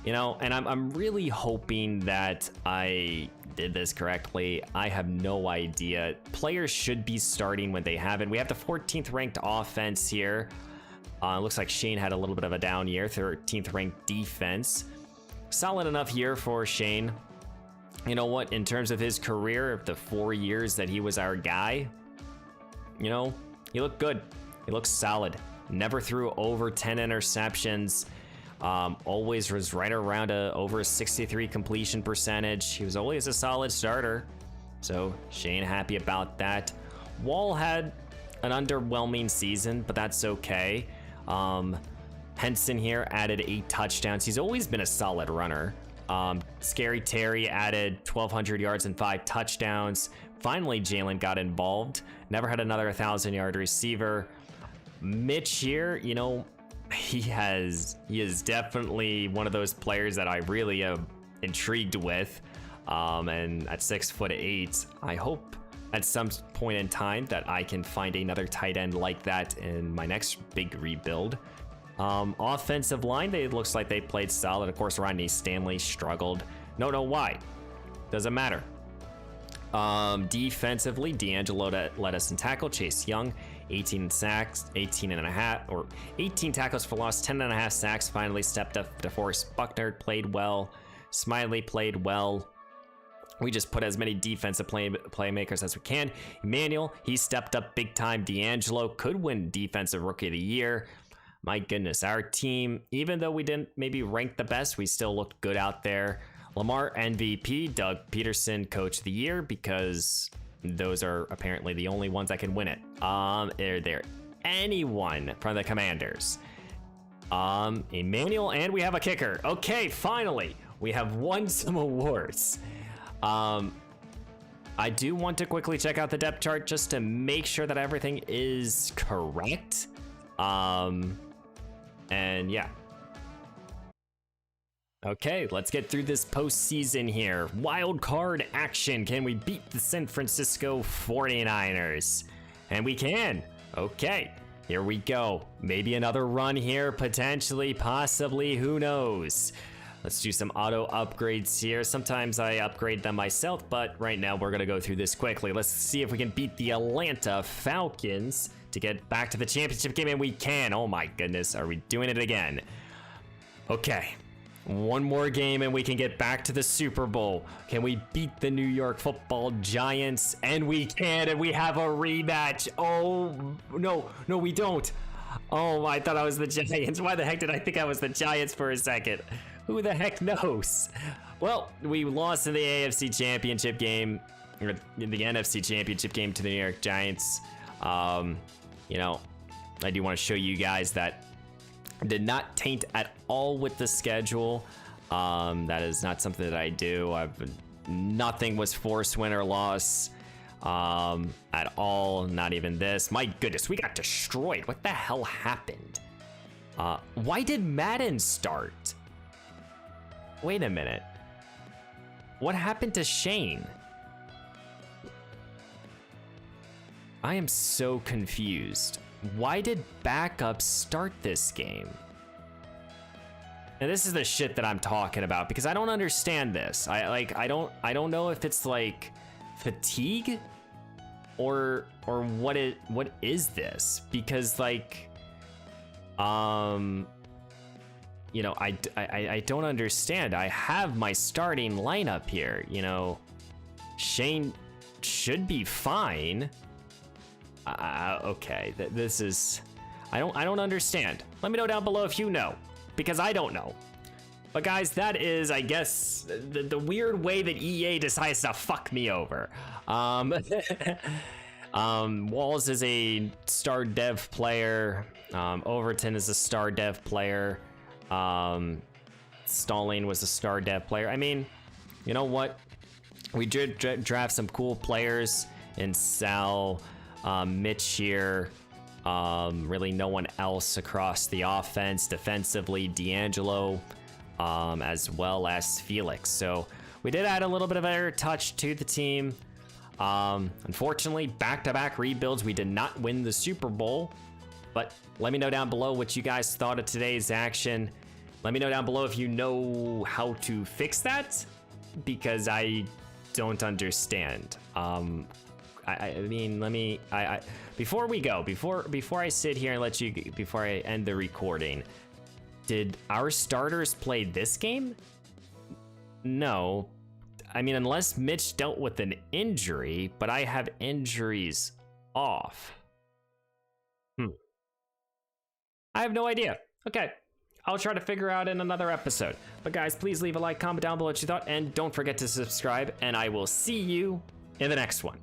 you know, and I'm really hoping that I did this correctly. I have no idea. Players should be starting when they haven't. We have the 14th ranked offense here. Looks like Shane had a little bit of a down year, 13th ranked defense. Solid enough year for Shane. You know what, in terms of his career, the 4 years that he was our guy, you know, he looked good. He looked solid. Never threw over 10 interceptions. Always was right around over a 63 completion percentage. He was always a solid starter. So Shane happy about that. Wall had an underwhelming season, but that's okay. Henson here added 8 touchdowns. He's always been a solid runner. Scary Terry added 1,200 yards and 5 touchdowns. Finally, Jalen got involved. Never had another 1,000-yard receiver. Mitch here, you know, he is definitely one of those players that I really am intrigued with. And at 6'8", I hope at some point in time that I can find another tight end like that in my next big rebuild. Offensive line, it looks like they played solid. Of course, Rodney Stanley struggled. No, why? Doesn't matter. Defensively, D'Angelo led us in tackle. Chase Young, 18 sacks, 18 tackles for loss, 10.5 sacks. Finally stepped up. DeForest Buckner played well. Smiley played well. We just put as many defensive playmakers as we can. Emmanuel, he stepped up big time. D'Angelo could win Defensive Rookie of the Year. My goodness, our team, even though we didn't maybe rank the best, we still looked good out there. Lamar MVP, Doug Peterson Coach of the Year, because those are apparently the only ones that can win it. Are there anyone from the Commanders? Emmanuel, and we have a kicker. Okay, finally, we have won some awards. I do want to quickly check out the depth chart just to make sure that everything is correct. And yeah. Okay, let's get through this postseason here. Wild card action. Can we beat the San Francisco 49ers? And we can. Okay, here we go. Maybe another run here, potentially, possibly, who knows? Let's do some auto upgrades here. Sometimes I upgrade them myself, but right now we're gonna go through this quickly. Let's see if we can beat the Atlanta Falcons to get back to the championship game, and we can. Oh my goodness, are we doing it again? Okay, one more game and we can get back to the Super Bowl. Can we beat the New York Football Giants? And we can, and we have a rematch. Oh, no, we don't. Oh, I thought I was the Giants. Why the heck did I think I was the Giants for a second? Who the heck knows? Well, we lost in the AFC Championship game, or in the NFC Championship game to the New York Giants. You know, I do want to show you guys that did not taint at all with the schedule. That is not something that I do. Nothing was forced win or loss at all. Not even this. My goodness, we got destroyed. What the hell happened? Why did Madden start? Wait a minute. What happened to Shane? I am so confused. Why did backups start this game? And this is the shit that I'm talking about because I don't understand this. I don't know if it's like fatigue or what is this? Because like you know, I don't understand. I have my starting lineup here, you know. Shane should be fine. Okay, this is, I don't understand. Let me know down below if you know, because I don't know. But guys, that is, I guess, the weird way that EA decides to fuck me over. Walls is a star dev player. Overton is a star dev player. Stalling was a star dev player. I mean, you know what? We did draft some cool players in Sal, Mitch here. Really no one else across the offense. Defensively, D'Angelo, as well as Felix. So we did add a little bit of air touch to the team. Unfortunately, back-to-back rebuilds, we did not win the Super Bowl. But let me know down below what you guys thought of today's action. Let me know down below if you know how to fix that, because I don't understand. I mean, let me, before we go, before I sit here and let you, before I end the recording, did our starters play this game? No. I mean, unless Mitch dealt with an injury, but I have injuries off. I have no idea. Okay, I'll try to figure out in another episode. But guys, please leave a like, comment down below what you thought, and don't forget to subscribe, and I will see you in the next one.